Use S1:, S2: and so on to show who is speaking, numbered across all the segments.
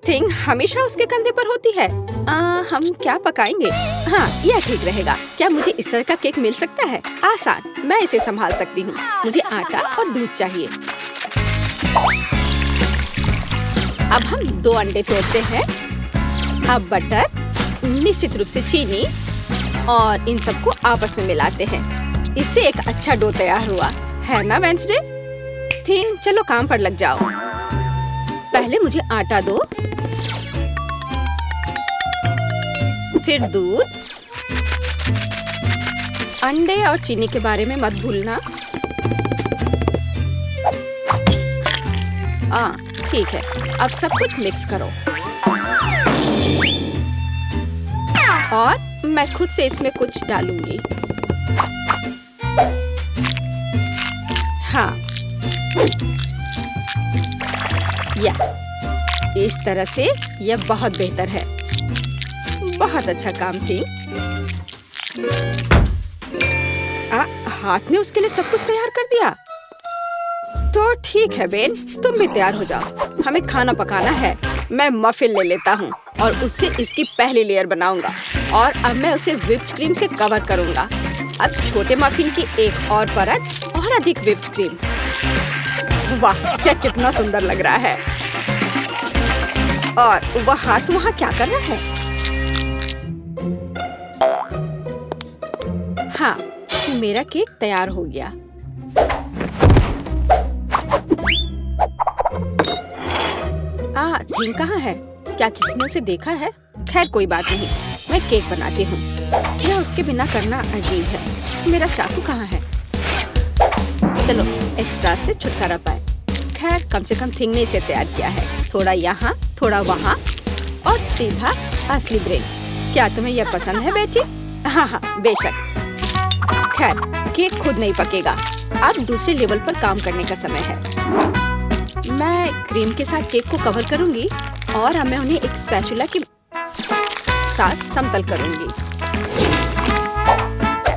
S1: Thing हमेशा उसके कंधे पर होती है। हम क्या पकाएंगे? हाँ, यह ठीक रहेगा। क्या मुझे इस तरह का केक मिल सकता है? आसान, मैं इसे संभाल सकती हूँ। मुझे आटा और दूध चाहिए। अब हम 2 अंडे तोड़ते हैं। अब बटर, निश्चित रूप से चीनी और इन सबको आपस में मिलाते हैं। इससे एक अच्छा डो तैयार हुआ है ना वेंसडे? थिंग, चलो काम पर लग जाओ। पहले मुझे आटा दो, फिर दूध, अंडे और चीनी के बारे में मत भूलना। ठीक है, अब सब कुछ मिक्स करो और मैं खुद से इसमें कुछ डालूंगी। हाँ, इस तरह से यह बहुत बेहतर है। बहुत अच्छा काम थी। हाथ ने उसके लिए सब कुछ तैयार कर दिया। तो ठीक है बेन, तुम भी तैयार हो जाओ। हमें खाना पकाना है। मैं मफिन ले लेता हूँ और उससे इसकी पहली लेयर बनाऊंगा और अब मैं उसे व्हिप्ड क्रीम से कवर करूंगा। अब छोटे मफिन की एक और परत और अधिक व्हिप्ड क्रीम। वाह, यह कितना सुंदर लग रहा है। और वह हाथ वहाँ क्या कर रहा है? हाँ, मेरा केक तैयार हो गया। थिंग कहाँ है? क्या किसी ने उसे देखा है? खैर कोई बात नहीं, मैं केक बनाती हूँ। यह उसके बिना करना अजीब है। मेरा चाकू कहाँ है? चलो, एक्स्ट्रा से छुटकारा पाए। खैर, कम से कम थिंग ने इसे तैयार किया है। थोड़ा यहाँ, थोड़ा वहाँ और सीधा असली ब्रेड। क्या तुम्हें यह पसंद है बेटी? हाँ, बेशक। खैर, केक खुद नहीं पकेगा। अब दूसरे लेवल पर काम करने का समय है। मैं क्रीम के साथ केक को कवर करूंगी और अब मैं उन्हें एक स्पैचुला के साथ समतल करूंगी।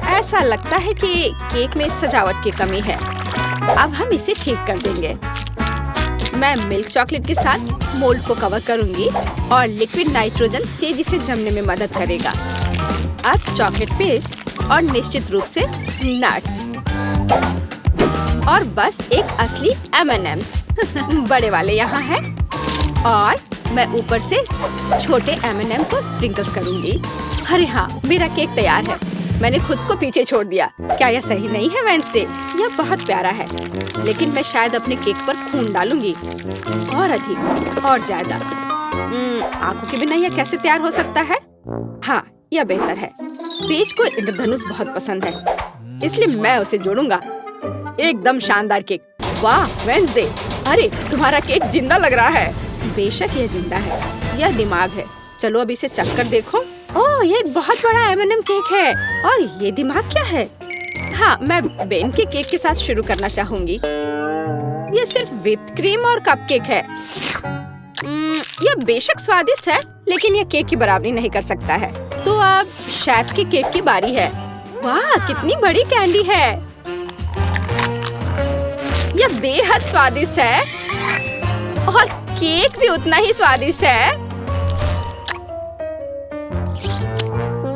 S1: ऐसा लगता है कि केक में सजावट की कमी है। अब हम इसे ठीक कर देंगे। मैं मिल्क चॉकलेट के साथ मोल्ड को कवर करूंगी और लिक्विड नाइट्रोजन तेजी से जमने में मदद करेगा। अब चॉकलेट पेस्ट और निश्चित रूप से नट्स और बस एक असली M&M's बड़े वाले यहाँ हैं और मैं ऊपर से छोटे M&M को स्प्रिंकल्स करूंगी। अरे हाँ, मेरा केक तैयार है। मैंने खुद को पीछे छोड़ दिया। क्या यह सही नहीं है वेंसडे? यह बहुत प्यारा है, लेकिन मैं शायद अपने केक पर खून डालूंगी और अधिक और ज्यादा। आंखों के बिना यह कैसे तैयार हो सकता है? हाँ, यह बेहतर है। पेज को इंद्रधनुष बहुत पसंद है, इसलिए मैं उसे जोड़ूंगा। एकदम शानदार केक। वाह वेंसडे, अरे तुम्हारा केक जिंदा लग रहा है। बेशक यह जिंदा है, यह दिमाग है। चलो अब इसे चख कर देखो। ओह, यह एक बहुत बड़ा M&M केक है और ये दिमाग क्या है? हाँ, मैं बेन के केक के साथ शुरू करना चाहूंगी। यह सिर्फ व्हिप्ड क्रीम और कपकेक है। यह बेशक स्वादिष्ट है, लेकिन यह केक की बराबरी नहीं कर सकता है। तो अब शेफ के केक की बारी है। वाह, कितनी बड़ी कैंडी है। यह बेहद स्वादिष्ट है और केक भी उतना ही स्वादिष्ट है।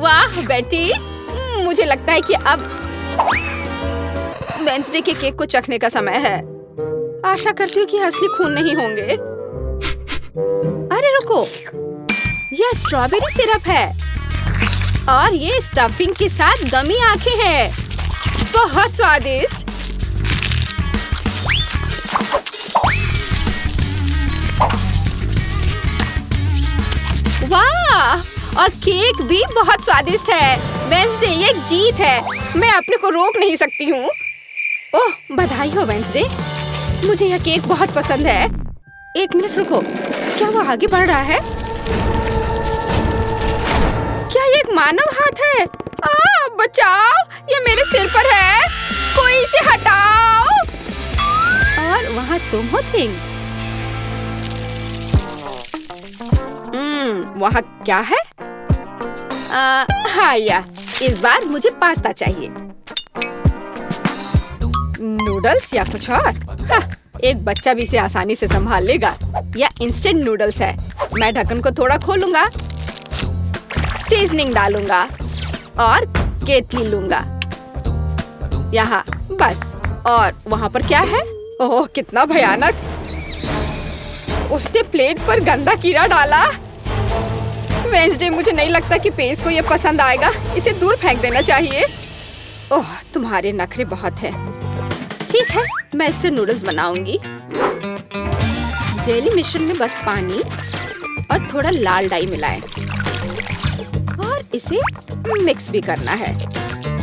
S1: वाह बेटी, मुझे लगता है कि अब वेंसडे के केक को चखने का समय है। आशा करती हूँ कि असली खून नहीं होंगे। अरे रुको, यह स्ट्रॉबेरी सिरप है और ये स्टफिंग के साथ गमी आंखें हैं। बहुत स्वादिष्ट। वाह, और केक भी बहुत स्वादिष्ट है। वेंसडे, ये एक जीत है। मैं अपने को रोक नहीं सकती हूँ। ओह, बधाई हो वेंसडे, मुझे यह केक बहुत पसंद है। एक मिनट रुको, क्या वो आगे बढ़ रहा है? क्या ये एक मानव हाथ है? बचाओ, ये मेरे सिर पर है। कोई इसे हटाओ। और वहाँ तुम हो थिंग। वहाँ क्या है? हाँ, इस बार मुझे पास्ता चाहिए। नूडल्स या कुछ और? हाँ, एक बच्चा भी इसे आसानी से संभाल लेगा। यह इंस्टेंट नूडल्स है। मैं ढक्कन को थोड़ा खोलूंगा, सीजनिंग डालूंगा और केतली लूंगा यहाँ बस। और वहाँ पर क्या है? ओह कितना भयानक! उसने प्लेट पर गंदा कीड़ा डाला। वेंसडे, मुझे नहीं लगता कि पेस को ये पसंद आएगा। इसे दूर फेंक देना चाहिए। ओह तुम्हारे नखरे बहुत हैं। ठीक है, मैं इससे नूडल्स बनाऊंगी। जेली मिश्रण में बस पानी और थोड़ा लाल डाई मिलाएं और इसे मिक्स भी करना है।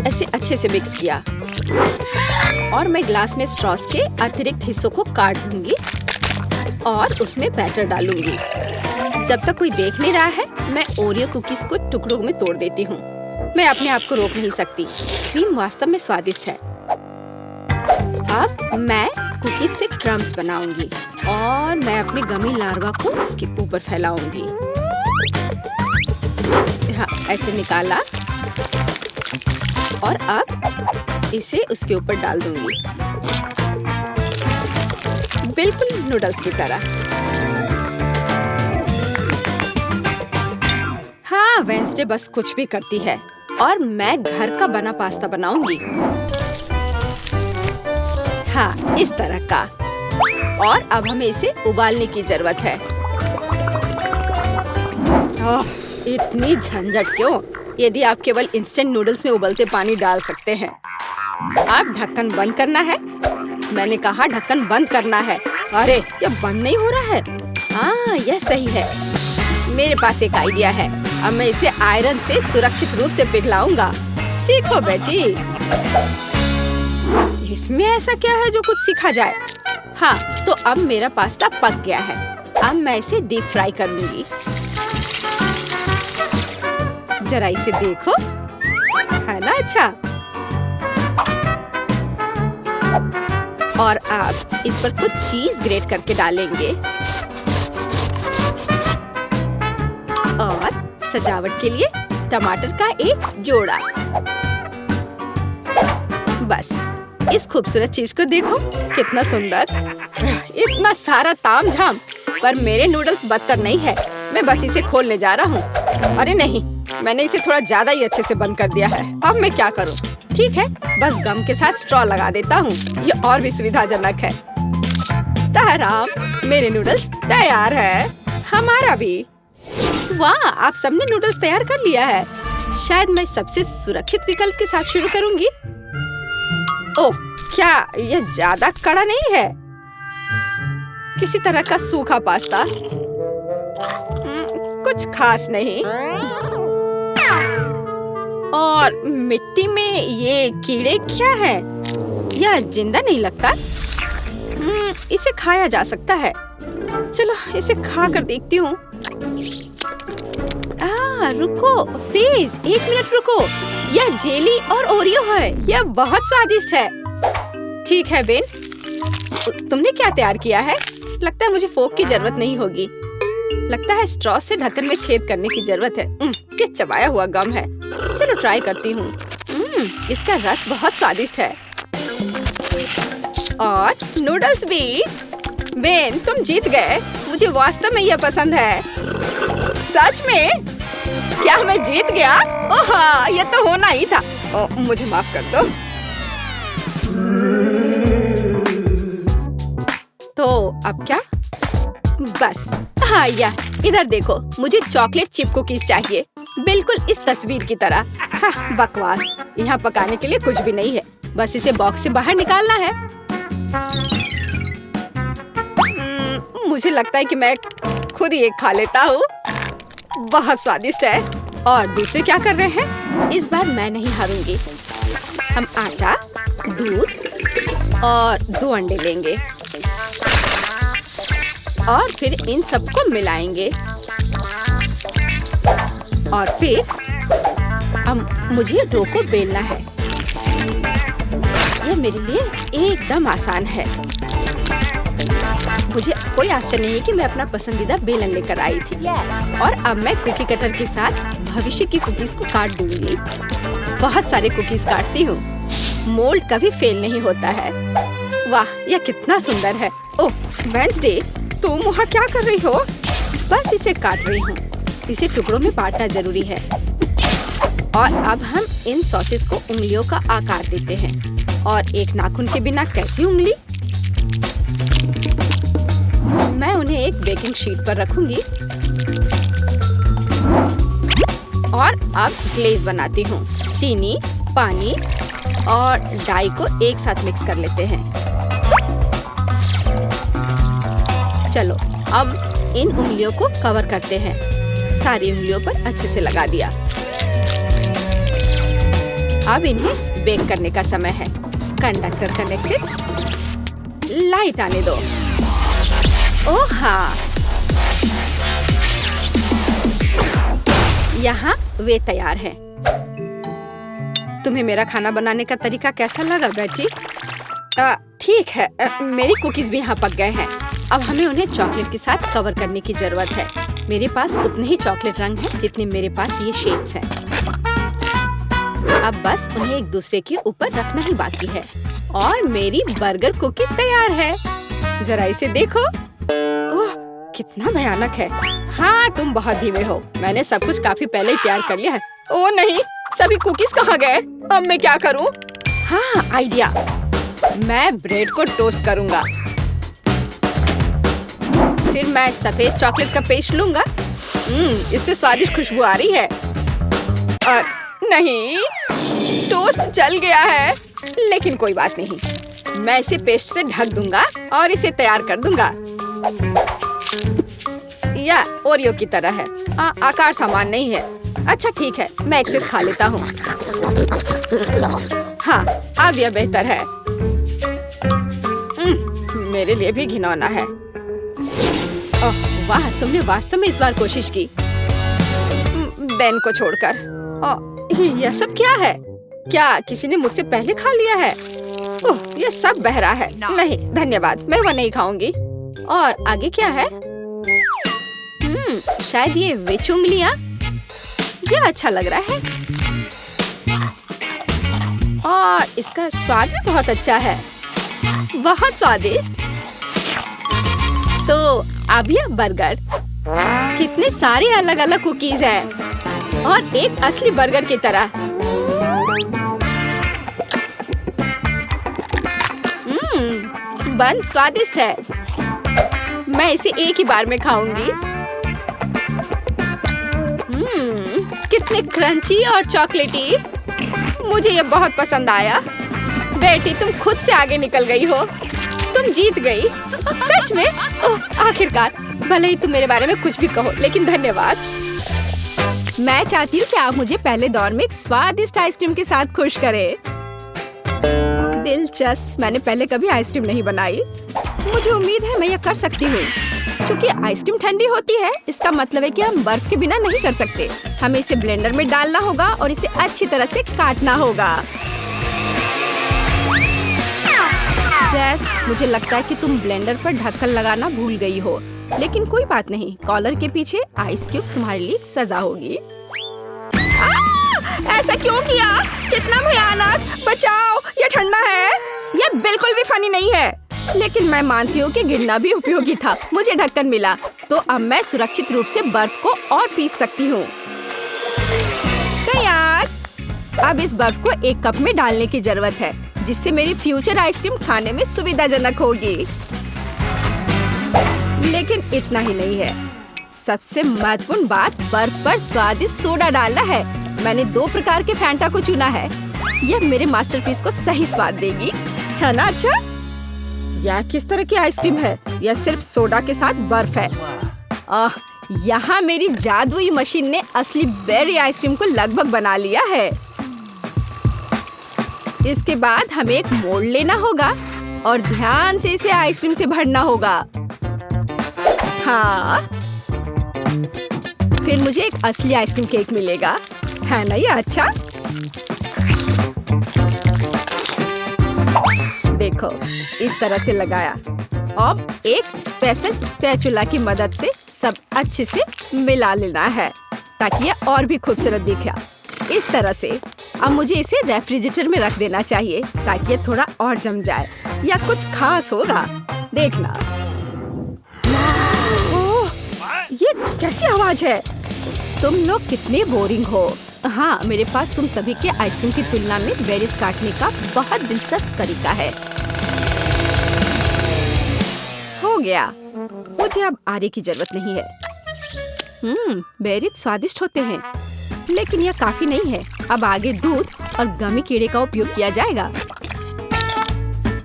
S1: ऐसे अच्छे से मिक्स किया और मैं ग्लास में स्ट्रॉस के अतिरिक्त हिस्सों को काट दूंगी और उसमें बैटर डालूंगी। जब तक कोई देख नहीं रहा है, मैं ओरियो कुकीज को टुकड़ों में तोड़ देती हूँ। मैं अपने आप को रोक नहीं सकती। क्रीम वास्तव में स्वादिष्ट है। अब मैं कुकीज से क्रम्स बनाऊंगी और मैं अपने गमी लार्वा को इसके ऊपर फैलाऊंगी। हाँ, ऐसे निकाला और अब इसे उसके ऊपर डाल दूंगी, बिल्कुल नूडल्स की तरह। हाँ, वेंसडे बस कुछ भी करती है और मैं घर का बना पास्ता बनाऊंगी। हाँ, इस तरह का। और अब हमें इसे उबालने की जरूरत है। ओह, इतनी झंझट क्यों? यदि आप केवल इंस्टेंट नूडल्स में उबलते पानी डाल सकते हैं। अब ढक्कन बंद करना है। मैंने कहा ढक्कन बंद करना है। अरे ये बंद नहीं हो रहा है। हाँ, यह सही है। मेरे पास एक आइडिया है। अब मैं इसे आयरन से सुरक्षित रूप से पिघलाऊंगा। सीखो बेटी। इसमें ऐसा क्या है जो कुछ सीखा जाए? हाँ, तो अब मेरा पास्ता पक गया है। अब मैं इसे डीप फ्राई कर लूंगी। जरा इसे देखो, है ना अच्छा? और अब इस पर कुछ चीज ग्रेट करके डालेंगे और सजावट के लिए टमाटर का एक जोड़ा। बस इस खूबसूरत चीज को देखो, कितना सुंदर। इतना सारा तामझाम, पर मेरे नूडल्स बदतर नहीं है। मैं बस इसे खोलने जा रहा हूँ। अरे नहीं, मैंने इसे थोड़ा ज्यादा ही अच्छे से बंद कर दिया है। अब मैं क्या करूँ? ठीक है, बस गम के साथ स्ट्रॉ लगा देता हूँ। ये और भी सुविधाजनक है। ताराम, मेरे नूडल्स तैयार है। हमारा भी। वाह, आप सबने नूडल्स तैयार कर लिया है। शायद मैं सबसे सुरक्षित विकल्प के साथ शुरू करूंगी। ओह, क्या यह ज्यादा कड़ा नहीं है? किसी तरह का सूखा पास्ता, कुछ खास नहीं। और मिट्टी में ये कीड़े क्या है? यह जिंदा नहीं लगता। इसे खाया जा सकता है। चलो इसे खा कर देखती हूँ। रुको प्लीज, 1 मिनट रुको। यह जेली और ओरियो है। यह बहुत स्वादिष्ट है। ठीक है बेन, तुमने क्या तैयार किया है? लगता है मुझे फोक की जरूरत नहीं होगी। लगता है स्ट्रॉ से ढक्कन में छेद करने की जरूरत है। क्या चबाया हुआ गम है। चलो ट्राई करती हूँ। इसका रस बहुत स्वादिष्ट है। और नूडल्स भी। बेन, तुम जीत गए। मुझे वास्तव में यह पसंद है। सच में? क्या मैं जीत गया? ओह हाँ, यह तो होना ही था। मुझे माफ कर दो। तो अब क्या? बस हाँ, यह इधर देखो। मुझे चॉकलेट चिप कुकीज चाहिए, बिल्कुल इस तस्वीर की तरह। हाँ, बकवास। यहाँ पकाने के लिए कुछ भी नहीं है। बस इसे बॉक्स से बाहर निकालना है। मुझे लगता है कि मैं खुद ही एक खा लेता हूँ। बहुत स्वादिष्ट है। और दूसरे क्या कर रहे हैं? इस बार मैं नहीं हारूंगी। हम आटा, दूध और 2 अंडे लेंगे और फिर इन सबको मिलाएंगे। और फिर मुझे डो को बेलना है। यह मेरे लिए एकदम आसान है। मुझे कोई आश्चर्य नहीं है कि मैं अपना पसंदीदा बेलन लेकर आई थी। और अब मैं कुकी कटर के साथ भविष्य की कुकीज को काट दूंगी। बहुत सारे कुकीज काटती हूँ। मोल्ड कभी फेल नहीं होता है। वाह, यह कितना सुंदर है। ओह वेंसडे, तुम वहाँ क्या कर रही हो? बस इसे काट रही हूँ। इसे टुकड़ों में बांटना जरूरी है। और अब हम इन सॉसेस को उंगलियों का आकार देते हैं। और एक नाखून के बिना कैसी उंगली? मैं उन्हें एक बेकिंग शीट पर रखूंगी और अब ग्लेज बनाती हूँ। चीनी, पानी और डाई को एक साथ मिक्स कर लेते हैं। चलो अब इन उंगलियों को कवर करते हैं। सारी उंगलियों पर अच्छे से लगा दिया। अब इन्हें बेक करने का समय है। कंडक्टर कनेक्टेड, लाइट आने दो। ओह हाँ, यहाँ वे तैयार हैं। तुम्हें मेरा खाना बनाने का तरीका कैसा लगा बेटी? ठीक है, मेरी कुकीज भी यहाँ पक गए हैं। अब हमें उन्हें चॉकलेट के साथ कवर करने की जरूरत है। मेरे पास उतने ही चॉकलेट रंग हैं जितने मेरे पास ये शेप्स हैं। अब बस उन्हें एक दूसरे के ऊपर रखना ही बाकी है और मेरी बर्गर कुकी तैयार है। जरा इसे देखो। ओह, कितना भयानक है। हाँ, तुम बहुत धीमे हो। मैंने सब कुछ काफी पहले ही तैयार कर लिया है। ओह नहीं, सभी कुकीज कहाँ गए? अब मैं क्या करूँ? हाँ, आइडिया। मैं ब्रेड को टोस्ट करूँगा। फिर मैं सफेद चॉकलेट का पेस्ट लूँगा। इससे स्वादिष्ट खुशबू आ रही है। और नहीं, टोस्ट जल गया है। लेकिन कोई बात नहीं, मैं इसे पेस्ट से ढक दूंगा और इसे तैयार कर दूंगा। या ओरियो की तरह है। आकार समान नहीं है। अच्छा ठीक है, मैं एक्सेस खा लेता हूँ। हाँ, अब यह बेहतर है। मेरे लिए भी घिनौना है। ओह वाह, तुमने वास्तव में इस बार कोशिश की। बेन को छोड़कर। यह सब क्या है? क्या किसी ने मुझसे पहले खा लिया है? ओह, यह सब बह रहा है। नहीं धन्यवाद, मैं वह नहीं खाऊंगी। और आगे क्या है? शायद ये विच उंगलियां। यह अच्छा लग रहा है और इसका स्वाद भी बहुत अच्छा है। बहुत स्वादिष्ट। तो अब यह बर्गर। कितने सारे अलग अलग कुकीज हैं और एक असली बर्गर की तरह। बन स्वादिष्ट है। मैं इसे एक ही बार में खाऊंगी। कितने क्रंची और चॉकलेटी। मुझे ये बहुत पसंद आया। बेटी, तुम खुद से आगे निकल गई हो। तुम जीत गई। सच में? ओह, आखिरकार। भले ही तुम मेरे बारे में कुछ भी कहो, लेकिन धन्यवाद। मैं चाहती हूँ कि आप मुझे पहले दौर में एक स्वादिष्ट आइसक्रीम के साथ खुश करें। दिलचस्प, मैंने पहले कभी आइसक्रीम नहीं बनाई। मुझे उम्मीद है मैं यह कर सकती हूँ। क्योंकि आइसक्रीम ठंडी होती है, इसका मतलब है कि हम बर्फ के बिना नहीं कर सकते। हमें इसे ब्लेंडर में डालना होगा और इसे अच्छी तरह से काटना होगा। जैस, मुझे लगता है कि तुम ब्लेंडर पर ढक्कन लगाना भूल गई हो, लेकिन कोई बात नहीं। कॉलर के पीछे आइस क्यूब तुम्हारे लिए एक सजा होगी। ऐसा क्यों किया? कितना भयानक! बचाओ, ये ठंडा है। यह बिल्कुल भी फनी नहीं है। लेकिन मैं मानती हूँ कि गिरना भी उपयोगी था। मुझे ढक्कन मिला, तो अब मैं सुरक्षित रूप से बर्फ को और पीस सकती हूँ। तैयार। अब इस बर्फ को एक कप में डालने की जरूरत है, जिससे मेरी फ्यूचर आइसक्रीम खाने में सुविधाजनक होगी। लेकिन इतना ही नहीं है। सबसे महत्वपूर्ण बात बर्फ पर स्वादिष्ट सोडा डालना है। मैंने 2 प्रकार के फैंटा को चुना है। यह मेरे मास्टरपीस को सही स्वाद देगी, है ना? अच्छा, यह किस तरह की आइसक्रीम है? यह सिर्फ सोडा के साथ बर्फ है। यहाँ मेरी जादुई मशीन ने असली बेरी आइसक्रीम को लगभग बना लिया है। इसके बाद हमें एक मोल्ड लेना होगा और ध्यान से इसे आइसक्रीम से भरना होगा। हाँ, फिर मुझे एक असली आइसक्रीम केक मिलेगा, है ना? ये अच्छा। देखो, इस तरह से लगाया। अब एक स्पेशल स्पैचुला की मदद से सब अच्छे से मिला लेना है ताकि ये और भी खूबसूरत दिखे। इस तरह से अब मुझे इसे रेफ्रिजरेटर में रख देना चाहिए ताकि ये थोड़ा और जम जाए, या कुछ खास होगा, देखना। कैसी आवाज है? तुम लोग कितने बोरिंग हो। हाँ, मेरे पास तुम सभी के आइसक्रीम की तुलना में बेरीज काटने का बहुत दिलचस्प तरीका है। हो गया, मुझे अब आरे की जरूरत नहीं है। बेरीज स्वादिष्ट होते हैं, लेकिन यह काफी नहीं है। अब आगे दूध और गमी कीड़े का उपयोग किया जाएगा।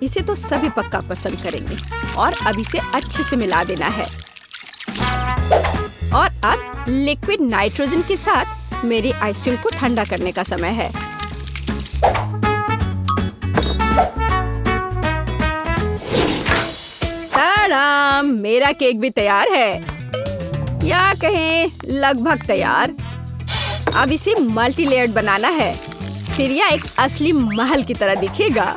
S1: इसे तो सभी पक्का पसंद करेंगे और अब इसे अच्छे से मिला देना है। और अब लिक्विड नाइट्रोजन के साथ मेरी आइसक्रीम को ठंडा करने का समय है। ताड़ाम, मेरा केक भी तैयार है, या कहें लगभग तैयार। अब इसे मल्टी लेयर्ड बनाना है, फिर यह एक असली महल की तरह दिखेगा।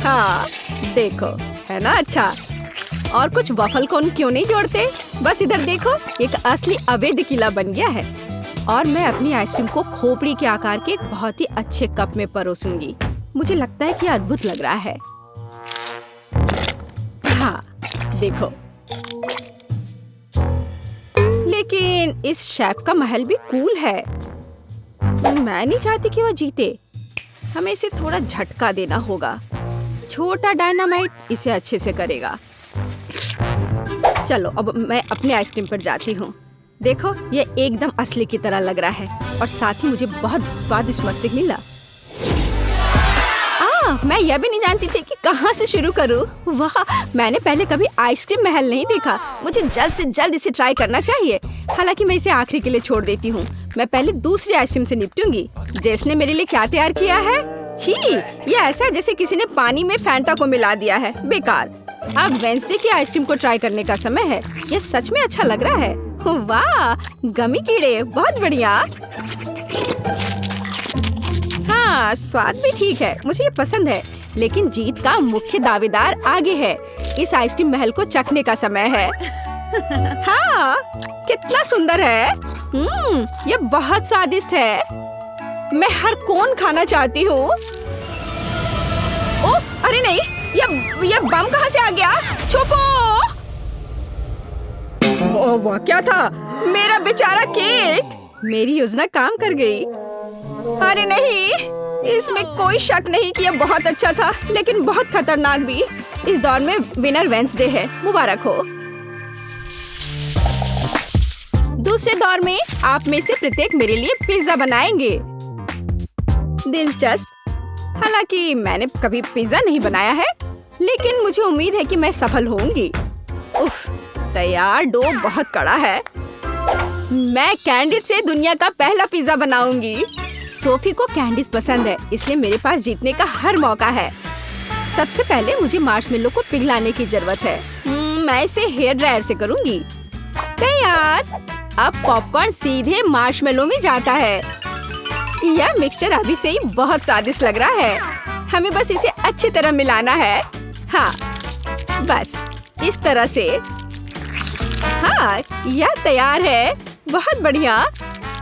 S1: हाँ, देखो, है ना अच्छा? और कुछ वफल कोन क्यों नहीं जोड़ते? बस इधर देखो, एक असली अवैध किला बन गया है। और मैं अपनी आइसक्रीम को खोपड़ी के आकार के एक बहुत ही अच्छे कप में परोसूंगी। मुझे लगता है कि अद्भुत लग रहा है। हाँ, देखो। लेकिन इस शेफ का महल भी कूल है। मैं नहीं चाहती कि वह जीते। हमें इसे थोड़ा झटका देना होगा। छोटा डायनामाइट इसे अच्छे से करेगा। चलो, अब मैं अपने आइसक्रीम पर जाती हूँ। देखो, ये एकदम असली की तरह लग रहा है और साथ ही मुझे बहुत स्वादिष्ट मस्तिष्क मिला। मैं यह भी नहीं जानती थी कि कहाँ से शुरू करूँ। वाह, मैंने पहले कभी आइसक्रीम महल नहीं देखा। मुझे जल्द से जल्द इसे ट्राई करना चाहिए। हालांकि मैं इसे आखिरी के लिए छोड़ देती हूँ। मैं पहले दूसरी आइसक्रीम से निपटूंगी। जेस ने मेरे लिए क्या तैयार किया है? छी, ये ऐसा है जैसे किसी ने पानी में फैंटा को मिला दिया है। बेकार। अब वेंसडे की आइसक्रीम को ट्राई करने का समय है। ये सच में अच्छा लग रहा है। वाह, गमी कीड़े, बहुत बढ़िया। हाँ, स्वाद भी ठीक है, मुझे ये पसंद है। लेकिन जीत का मुख्य दावेदार आगे है। इस आइसक्रीम महल को चखने का समय है। हाँ, कितना सुंदर है। ये बहुत स्वादिष्ट है। मैं हर कोन खाना चाहती हूँ। ओह, अरे नहीं, ये बम कहाँ से आ गया? छुपो! वाह, क्या था? मेरा बेचारा केक! मेरी योजना काम कर गई। अरे नहीं, इसमें कोई शक नहीं कि यह बहुत अच्छा था, लेकिन बहुत खतरनाक भी। इस दौर में विनर वेंसडे है, मुबारक हो। दूसरे दौर में आप में से प्रत्येक मेरे लिए पिज्जा बनाएंगे। दिलचस्प। हालांकि मैंने कभी पिज्जा नहीं बनाया है, लेकिन मुझे उम्मीद है कि मैं सफल होंगी। उफ, तैयार डो बहुत कड़ा है। मैं कैंडिस से दुनिया का पहला पिज्जा बनाऊंगी। सोफी को कैंडीज पसंद है, इसलिए मेरे पास जीतने का हर मौका है। सबसे पहले मुझे मार्शमेलो को पिघलाने की जरूरत है। मैं इसे हेयर ड्रायर से करूंगी। तैयार। अब पॉपकॉर्न सीधे मार्शमेलो में जाता है। यह मिक्सचर अभी से ही बहुत स्वादिष्ट लग रहा है। हमें बस इसे अच्छी तरह मिलाना है। हाँ, बस इस तरह से। हाँ, यह तैयार है। बहुत बढ़िया।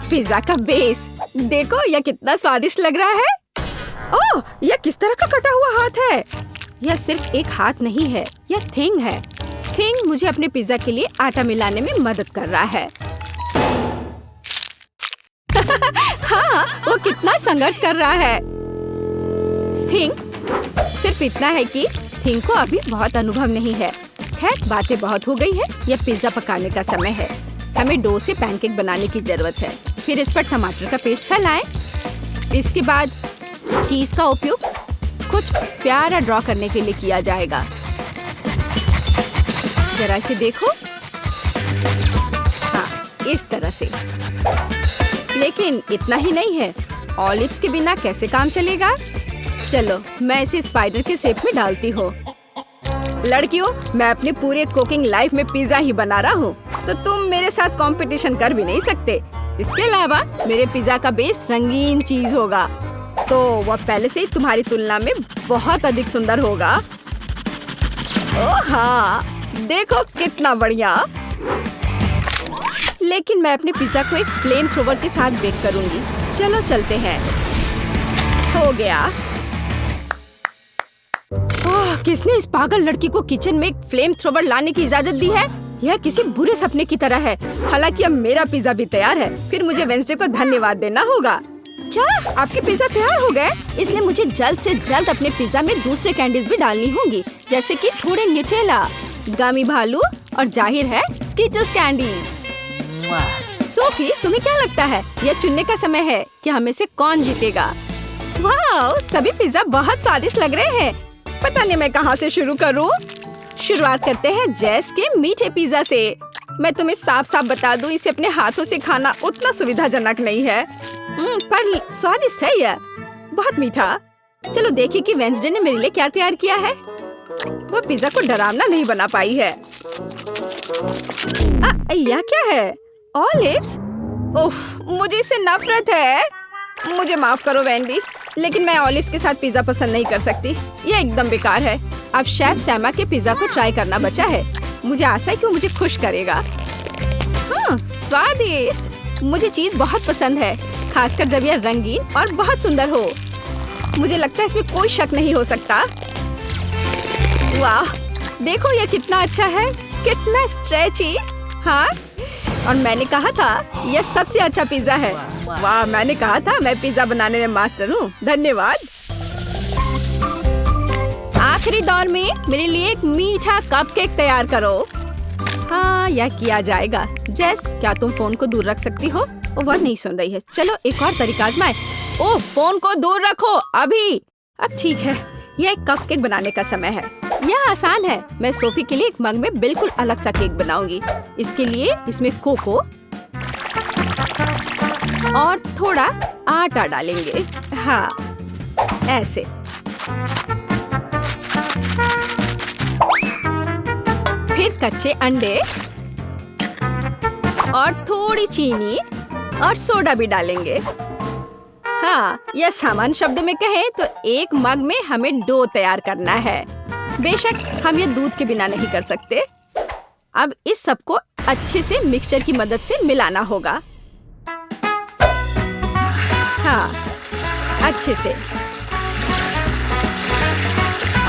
S1: पिज्जा का बेस देखो, यह कितना स्वादिष्ट लग रहा है। ओह, यह किस तरह का कटा हुआ हाथ है? यह सिर्फ एक हाथ नहीं है, यह थिंग है। थिंग मुझे अपने पिज्जा के लिए आटा मिलाने में मदद कर रहा है। हाँ, वो कितना संघर्ष कर रहा है। थिंग सिर्फ इतना है कि थिंग को अभी बहुत अनुभव नहीं है। खैर, बातें बहुत हो गई है। यह पिज्जा पकाने का समय है। हमें डो से पैनकेक बनाने की जरूरत है। फिर इस पर टमाटर का पेस्ट फैलाएं। इसके बाद चीज का उपयोग कुछ प्यारा ड्रॉ करने के लिए किया जाएगा। जरा इसे देखो। हाँ, इस तरह से। लेकिन इतना ही नहीं है। ऑलिव्स के बिना कैसे काम चलेगा? चलो, मैं इसे स्पाइडर के शेप में डालती हूँ। लड़कियों, मैं अपने पूरे कुकिंग लाइफ में पिज्जा ही बना रहा हूँ, तो तुम मेरे साथ कंपटीशन कर भी नहीं सकते। इसके अलावा मेरे पिज्जा का बेस रंगीन चीज होगा, तो वह पहले से ही तुम्हारी तुलना में बहुत अधिक सुंदर होगा। ओह हाँ, देखो कितना बढ़िया। लेकिन मैं अपने पिज्जा को एक फ्लेम थ्रोवर के साथ बेक करूंगी। चलो चलते हैं। हो गया। ओह, किसने इस पागल लड़की को किचन में एक फ्लेम थ्रोवर लाने की इजाजत दी है? यह किसी बुरे सपने की तरह है। हालांकि अब मेरा पिज्जा भी तैयार है। फिर मुझे वेंसडे को धन्यवाद देना होगा। क्या आपके पिज्जा तैयार हो गए? इसलिए मुझे जल्द से जल्द अपने पिज्जा में दूसरे कैंडीज भी डालनी होंगी, जैसे कि थोड़े न्यूटेला, गमी भालू और जाहिर है स्कीटल्स कैंडीज। सोफी, तुम्हें क्या लगता है यह चुनने का समय है कि हमें से कौन जीतेगा? वाह, सभी पिज्जा बहुत स्वादिष्ट लग रहे हैं। पता नहीं मैं कहाँ से शुरू करूँ। शुरुआत करते हैं जेस के मीठे पिज्जा से। मैं तुम्हें साफ साफ बता दूं, इसे अपने हाथों से खाना उतना सुविधाजनक नहीं है, पर स्वादिष्ट है यह, बहुत मीठा। चलो देखिए कि वेंसडे ने मेरे लिए क्या तैयार किया है। वो पिज्जा को डरावना नहीं बना पाई है। यह क्या है? ऑलिव्स? उफ, मुझे इससे नफरत है। मुझे माफ करो वेंडी, लेकिन मैं ऑलिव्स के साथ पिज्जा पसंद नहीं कर सकती। यह एकदम बेकार है। अब शेफ सैमा के पिज्जा को ट्राई करना बचा है। मुझे आशा है कि वो मुझे खुश करेगा। हाँ, स्वादिष्ट। मुझे चीज बहुत पसंद है, खासकर जब यह रंगीन और बहुत सुंदर हो। मुझे लगता है इसमें कोई शक नहीं हो सकता। वाह, देखो यह कितना अच्छा है, कितना स्ट्रेची। हाँ, और मैंने कहा था यह सबसे अच्छा पिज्जा है। वाह, मैंने कहा था मैं पिज्जा बनाने में मास्टर हूँ। धन्यवाद। आखिरी दौर में मेरे लिए एक मीठा कपकेक तैयार करो। हाँ, यह किया जाएगा। जेस, क्या तुम फोन को दूर रख सकती हो? वह नहीं सुन रही है। चलो एक और तरीका आजमाएं। ओह, फोन को दूर रखो अभी। अब ठीक है, यह एक कपकेक बनाने का समय है। यह आसान है। मैं सोफी के लिए एक मग में बिल्कुल अलग सा केक बनाऊंगी। इसके लिए इसमें कोको और थोड़ा आटा डालेंगे। हाँ, ऐसे। फिर कच्चे अंडे और थोड़ी चीनी और सोडा भी डालेंगे। हाँ, यह सामान्य शब्द में कहें तो एक मग में हमें डो तैयार करना है। बेशक हम ये दूध के बिना नहीं कर सकते। अब इस सब को अच्छे से मिक्सचर की मदद से मिलाना होगा। हाँ, अच्छे से।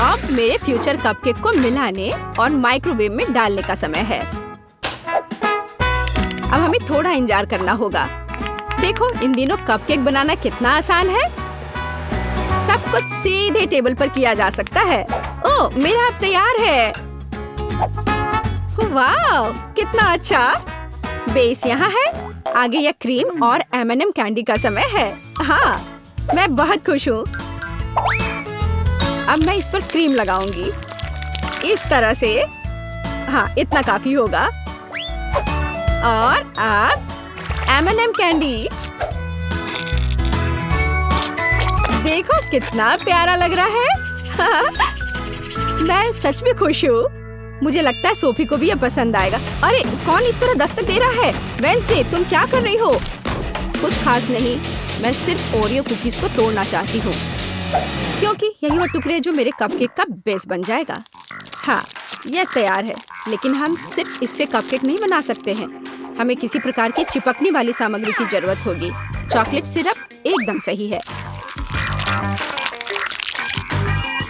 S1: अब मेरे फ्यूचर कपकेक को मिलाने और माइक्रोवेव में डालने का समय है। अब हमें थोड़ा इंतजार करना होगा। देखो, इन दिनों कपकेक बनाना कितना आसान है। सब कुछ सीधे टेबल पर किया जा सकता है। ओह, मेरा अब तैयार है। वाह, कितना अच्छा। बेस यहाँ है। आगे यह क्रीम और M&M कैंडी का समय है। हाँ, मैं बहुत खुश हूँ। अब मैं इस पर क्रीम लगाऊंगी इस तरह से। हाँ, इतना काफी होगा। और अब M&M कैंडी। देखो कितना प्यारा लग रहा है। मैं सच में खुश हूँ। मुझे लगता है सोफी को भी ये पसंद आएगा। अरे, कौन इस तरह दस्तक दे रहा है? वेंसडे, तुम क्या कर रही हो? कुछ खास नहीं, मैं सिर्फ ओरियो कुकीज को तोड़ना चाहती हूँ, क्योंकि यही वो टुकड़े जो मेरे कपकेक का बेस बन जाएगा। हाँ, यह तैयार है, लेकिन हम सिर्फ इससे कपकेक नहीं बना सकते हैं। हमें किसी प्रकार की चिपकने वाली सामग्री की जरूरत होगी। चॉकलेट सिरप एकदम सही है।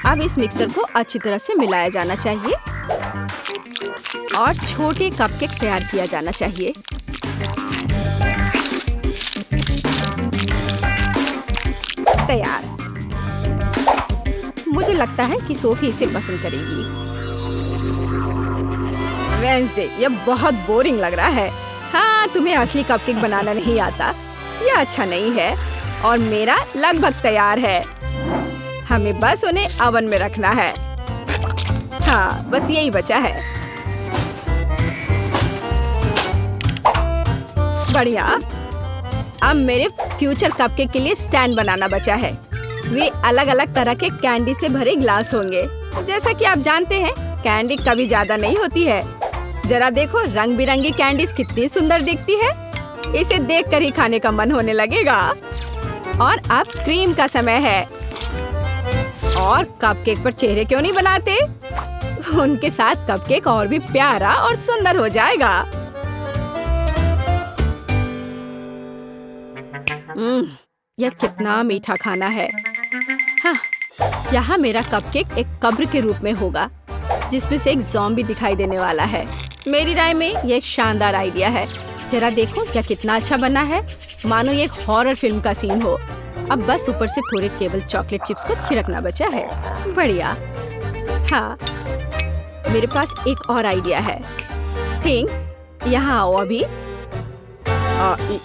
S1: अब इस मिक्सर को अच्छी तरह से मिलाया जाना चाहिए और छोटे कपकेक तैयार किया जाना चाहिए। तैयार। मुझे लगता है कि सोफी इसे पसंद करेगी। वेंसडे, यह बहुत बोरिंग लग रहा है। हाँ, तुम्हें असली कपकेक बनाना नहीं आता। यह अच्छा नहीं है। और मेरा लगभग तैयार है। हमें बस उन्हें ओवन में रखना है। हाँ, बस यही बचा है। बढ़िया। अब मेरे फ्यूचर कपकेक के लिए स्टैंड बनाना बचा है। वे अलग अलग तरह के कैंडी से भरे ग्लास होंगे। जैसा कि आप जानते हैं, कैंडी कभी ज्यादा नहीं होती है। जरा देखो, रंग बिरंगी कैंडीज कितनी सुंदर दिखती है। इसे देखकर ही खाने का मन होने लगेगा। और अब क्रीम का समय है। और कपकेक पर चेहरे क्यों नहीं बनाते? उनके साथ कपकेक और भी प्यारा और सुंदर हो जाएगा। यह कितना मीठा खाना है। हाँ, यहाँ मेरा कपकेक एक कब्र के रूप में होगा, जिसमें से एक ज़ॉम्बी दिखाई देने वाला है। मेरी राय में ये एक शानदार आइडिया है। जरा देखो क्या कितना अच्छा बना है, मानो ये एक हॉरर फिल्म का सीन हो। अब बस ऊपर से थोड़े केवल चॉकलेट चिप्स को छिड़कना बचा है। बढ़िया। हाँ, मेरे पास एक और आइडिया है। थिंक, यहाँ आओ अभी।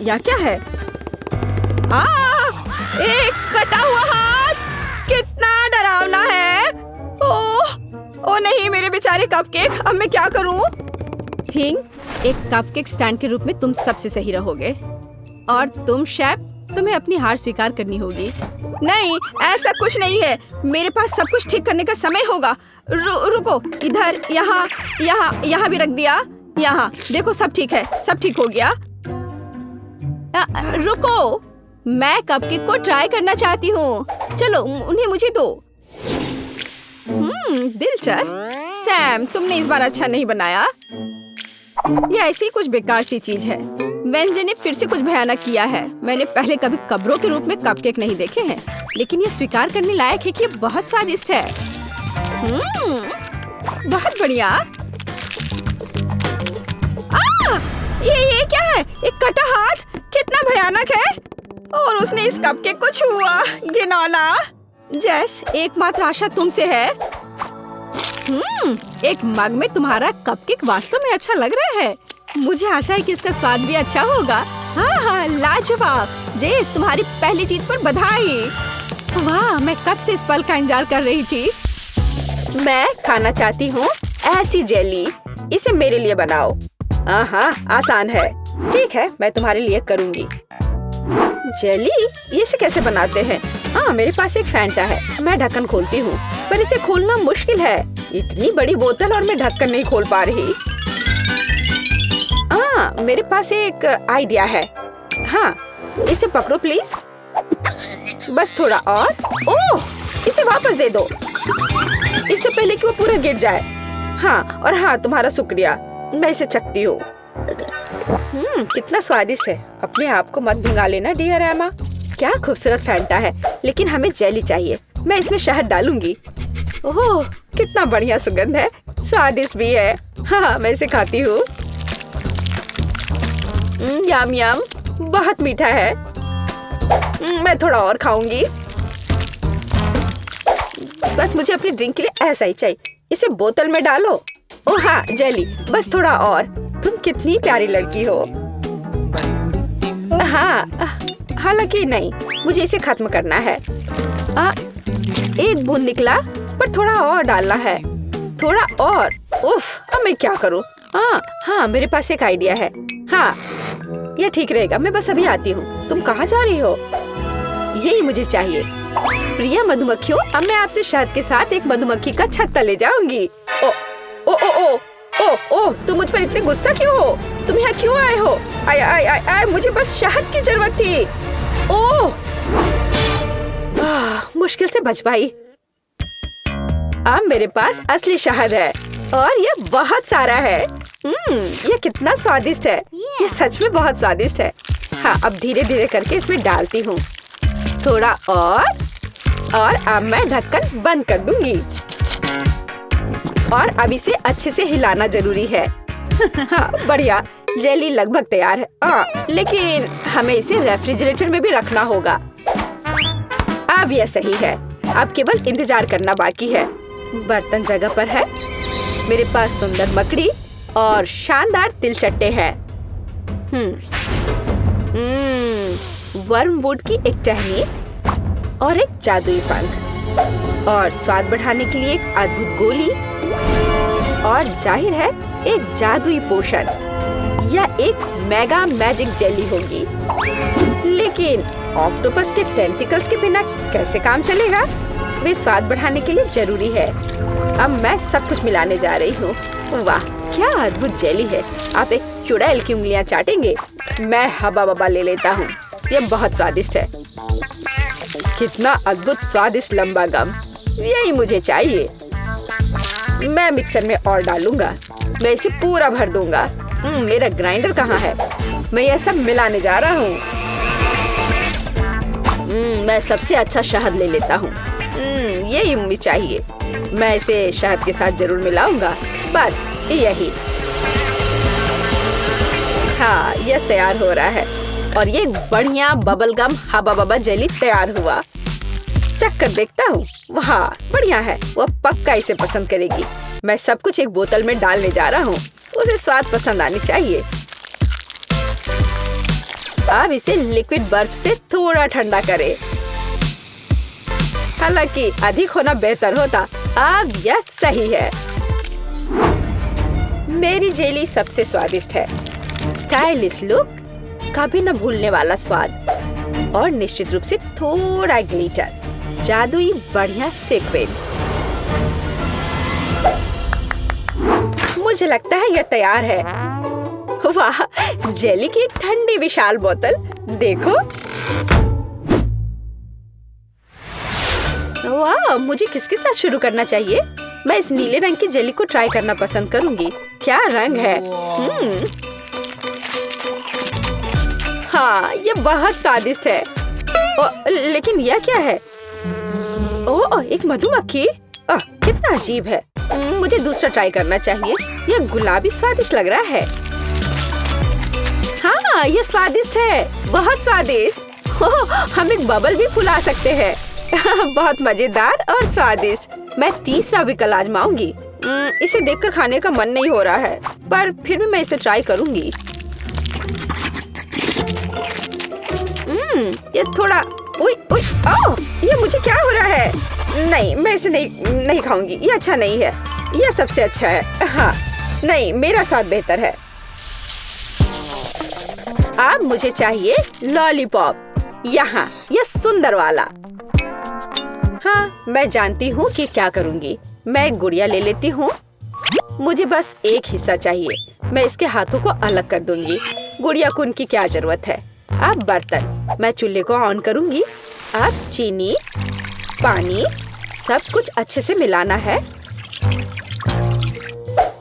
S1: या क्या है? एक कटा हुआ हाथ, कितना डरावना है। ओ नहीं, मेरे बेचारे कपकेक, अब मैं क्या करूं? थिंक, एक कपकेक स्टैंड के रूप में तुम सबसे सही रहोगे। और तुम शेफ, तुम्हें अपनी हार स्वीकार करनी होगी। नहीं, ऐसा कुछ नहीं है। मेरे पास सब कुछ ठीक करने का समय होगा। रुको, इधर, यहाँ भी रख दिया। यहाँ देखो, सब ठीक है, सब ठीक हो गया। रुको, मैं कपकेक को ट्राई करना चाहती हूँ। चलो, उन्हें मुझे दो। दिलचस्प। सैम, तुमने इस बार अच्छा नहीं बनाया। यह ऐसी ही कुछ बेकार सी चीज है। वेंजन ने फिर से कुछ भयानक किया है। मैंने पहले कभी कब्रों के रूप में कपकेक नहीं देखे हैं, लेकिन ये स्वीकार करने लायक है कि ये बहुत स्वादिष्ट है। बहुत बढ़िया। ये क्या है? एक कटा हाथ, कितना भयानक है। और उसने इस कपकेक को छुआ, घिनौना। जैस, एकमात्र आशा तुमसे है। एक मग में तुम्हारा कपकेक वास्तव में अच्छा लग रहा है। मुझे आशा है कि इसका स्वाद भी अच्छा होगा। हाँ, लाजवाब। जेस, तुम्हारी पहली जीत पर बधाई। वाह, मैं कब से इस पल का इंतजार कर रही थी। मैं खाना चाहती हूँ ऐसी जेली। इसे मेरे लिए बनाओ। हाँ, आसान है। ठीक है, मैं तुम्हारे लिए करूँगी। जेली, ये इसे कैसे बनाते हैं? हाँ, मेरे पास एक फैंटा है। मैं ढक्कन खोलती हूँ, पर इसे खोलना मुश्किल है। इतनी बड़ी बोतल और मैं ढक्कन नहीं खोल पा रही। मेरे पास एक आइडिया है। हाँ, इसे पकड़ो प्लीज। बस थोड़ा और। ओह, इसे वापस दे दो, इससे पहले कि वो पूरा गिर जाए। हाँ, और हाँ, तुम्हारा शुक्रिया। मैं इसे चखती हूँ। कितना स्वादिष्ट है। अपने आप को मत भिंगा लेना डियर एमा। क्या खूबसूरत फैंटा है, लेकिन हमें जेली चाहिए। मैं इसमें शहद डालूंगी। ओह, कितना बढ़िया सुगंध है। स्वादिष्ट भी है। हाँ, मैं इसे खाती हूँ। यम यम, बहुत मीठा है। मैं थोड़ा और खाऊंगी। बस मुझे अपनी ड्रिंक के लिए ऐसा ही चाहिए। इसे बोतल में डालो। ओह हाँ, जेली, बस थोड़ा और। तुम कितनी प्यारी लड़की हो। हाँ, हालांकि नहीं, मुझे इसे खत्म करना है। एक बूंद निकला, पर थोड़ा और डालना है। थोड़ा और। उफ, अब मैं क्या करूँ? हाँ, मेरे पास एक आइडिया है। हाँ, यह ठीक रहेगा। मैं बस अभी आती हूँ। तुम कहाँ जा रही हो? यही मुझे चाहिए। प्रिय मधुमक्खियों, अब मैं आपसे शहद के साथ एक मधुमक्खी का छत्ता ले जाऊंगी। ओ ओ ओ ओ ओ ओ, तुम मुझ पर इतने गुस्सा क्यों हो? तुम यहाँ क्यों आए हो? आय, मुझे बस शहद की जरूरत थी। ओह, मुश्किल से बच पाई। अब मेरे पास असली शहद है और ये बहुत सारा है। ये कितना स्वादिष्ट है। ये सच में बहुत स्वादिष्ट है। हाँ, अब धीरे धीरे करके इसमें डालती हूँ। थोड़ा और अब मैं ढक्कन बंद कर दूंगी। और अब इसे अच्छे से हिलाना जरूरी है। हाँ, बढ़िया। जेली लगभग तैयार है। लेकिन हमें इसे रेफ्रिजरेटर में भी रखना होगा। अब यह सही है। अब केवल इंतजार करना बाकी है। बर्तन जगह पर है। मेरे पास सुंदर मकड़ी और शानदार तिलचट्टे हैं। वर्मवुड की एक टहनी और एक जादुई पंख और स्वाद बढ़ाने के लिए एक अद्भुत गोली और जाहिर है एक जादुई पोशन या एक मेगा मैजिक जेली होगी। लेकिन ऑक्टोपस के टेंटिकल्स के बिना कैसे काम चलेगा? वे स्वाद बढ़ाने के लिए जरूरी है। अब मैं सब कुछ मिलाने जा रही हूँ। वाह, क्या अद्भुत जेली है। आप एक चुड़ैल की उंगलियां चाटेंगे। मैं हबा बबा ले लेता हूँ। ये बहुत स्वादिष्ट है। कितना अद्भुत स्वादिष्ट लंबा गम, यही मुझे चाहिए। मैं मिक्सर में और डालूंगा। मैं इसे पूरा भर दूंगा। मेरा ग्राइंडर कहाँ है? मैं यह सब मिलाने जा रहा हूँ। मैं सबसे अच्छा शहद ले लेता हूँ। यही मुझे चाहिए। मैं इसे शहद के साथ जरूर मिलाऊंगा। बस यही। हाँ, ये तैयार हो रहा है और ये बढ़िया बबल गम हबा बबा जेली तैयार हुआ। चख कर देखता हूँ। वाह, बढ़िया है। वो पक्का इसे पसंद करेगी। मैं सब कुछ एक बोतल में डालने जा रहा हूँ। उसे स्वाद पसंद आनी चाहिए। अब इसे लिक्विड बर्फ से थोड़ा ठंडा करें। हालांकि अधिक होना बेहतर होता। अब यह सही है। मेरी जेली सबसे स्वादिष्ट है। स्टाइलिश लुक, कभी न भूलने वाला स्वाद और निश्चित रूप से थोड़ा ग्लिटर, जादुई बढ़िया सीक्वेंस। मुझे लगता है यह तैयार है। वाह, जेली की एक ठंडी विशाल बोतल देखो। वाह, मुझे किसके साथ शुरू करना चाहिए? मैं इस नीले रंग की जेली को ट्राई करना पसंद करूंगी। क्या रंग है। हाँ, ये बहुत स्वादिष्ट है। लेकिन यह क्या है? ओह, एक मधुमक्खी। कितना अजीब है। मुझे दूसरा ट्राई करना चाहिए। यह गुलाबी स्वादिष्ट लग रहा है। हाँ, ये स्वादिष्ट है, बहुत स्वादिष्ट। हम एक बबल भी फुला सकते हैं। बहुत मजेदार और स्वादिष्ट। मैं तीसरा विकल्प आजमाऊंगी। इसे देखकर खाने का मन नहीं हो रहा है, पर फिर भी मैं इसे ट्राई करूंगी। ये थोड़ा ये मुझे क्या हो रहा है? नहीं, मैं इसे नहीं खाऊंगी। ये अच्छा नहीं है। यह सबसे अच्छा है। हाँ, नहीं, मेरा स्वाद बेहतर है। अब मुझे चाहिए लॉलीपॉप। यहाँ, यह सुंदर वाला। हाँ, मैं जानती हूँ कि क्या करूँगी। मैं एक गुड़िया ले लेती हूँ। मुझे बस एक हिस्सा चाहिए। मैं इसके हाथों को अलग कर दूंगी। गुड़िया को उनकी क्या जरूरत है। अब बर्तन, मैं चूल्हे को ऑन करूँगी। अब चीनी, पानी, सब कुछ अच्छे से मिलाना है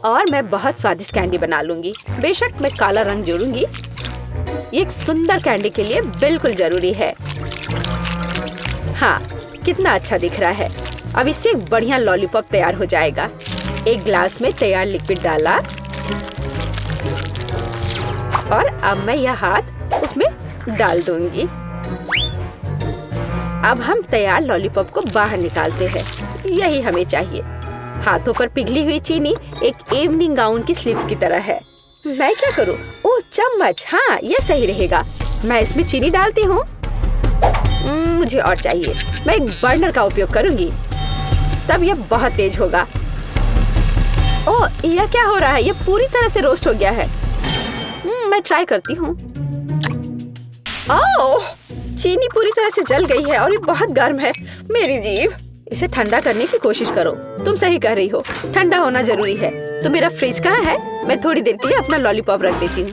S1: और मैं बहुत स्वादिष्ट कैंडी बना लूंगी। बेशक मैं काला रंग जोड़ूंगी। ये एक सुंदर कैंडी के लिए बिल्कुल जरूरी है। हाँ, कितना अच्छा दिख रहा है। अब इससे एक बढ़िया लॉलीपॉप तैयार हो जाएगा। एक ग्लास में तैयार लिक्विड डाला और अब मैं यह हाथ उसमें डाल दूंगी। अब हम तैयार लॉलीपॉप को बाहर निकालते हैं। यही हमें चाहिए। हाथों पर पिघली हुई चीनी एक इवनिंग गाउन की स्लीव्स की तरह है। मैं क्या करूं? ओह, चम्मच। हाँ, यह सही रहेगा। मैं इसमें चीनी डालती हूँ। मुझे और चाहिए। मैं एक बर्नर का उपयोग करूंगी, तब यह बहुत तेज होगा। ओह, यह क्या हो रहा है? यह पूरी तरह से रोस्ट हो गया है। मैं ट्राई करती हूँ। ओह, चीनी पूरी तरह से जल गई है और ये बहुत गर्म है। मेरी जीभ। इसे ठंडा करने की कोशिश करो। तुम सही कह रही हो, ठंडा होना जरूरी है। तो मेरा फ्रिज कहाँ है? मैं थोड़ी देर के लिए अपना लॉलीपॉप रख देती हूँ।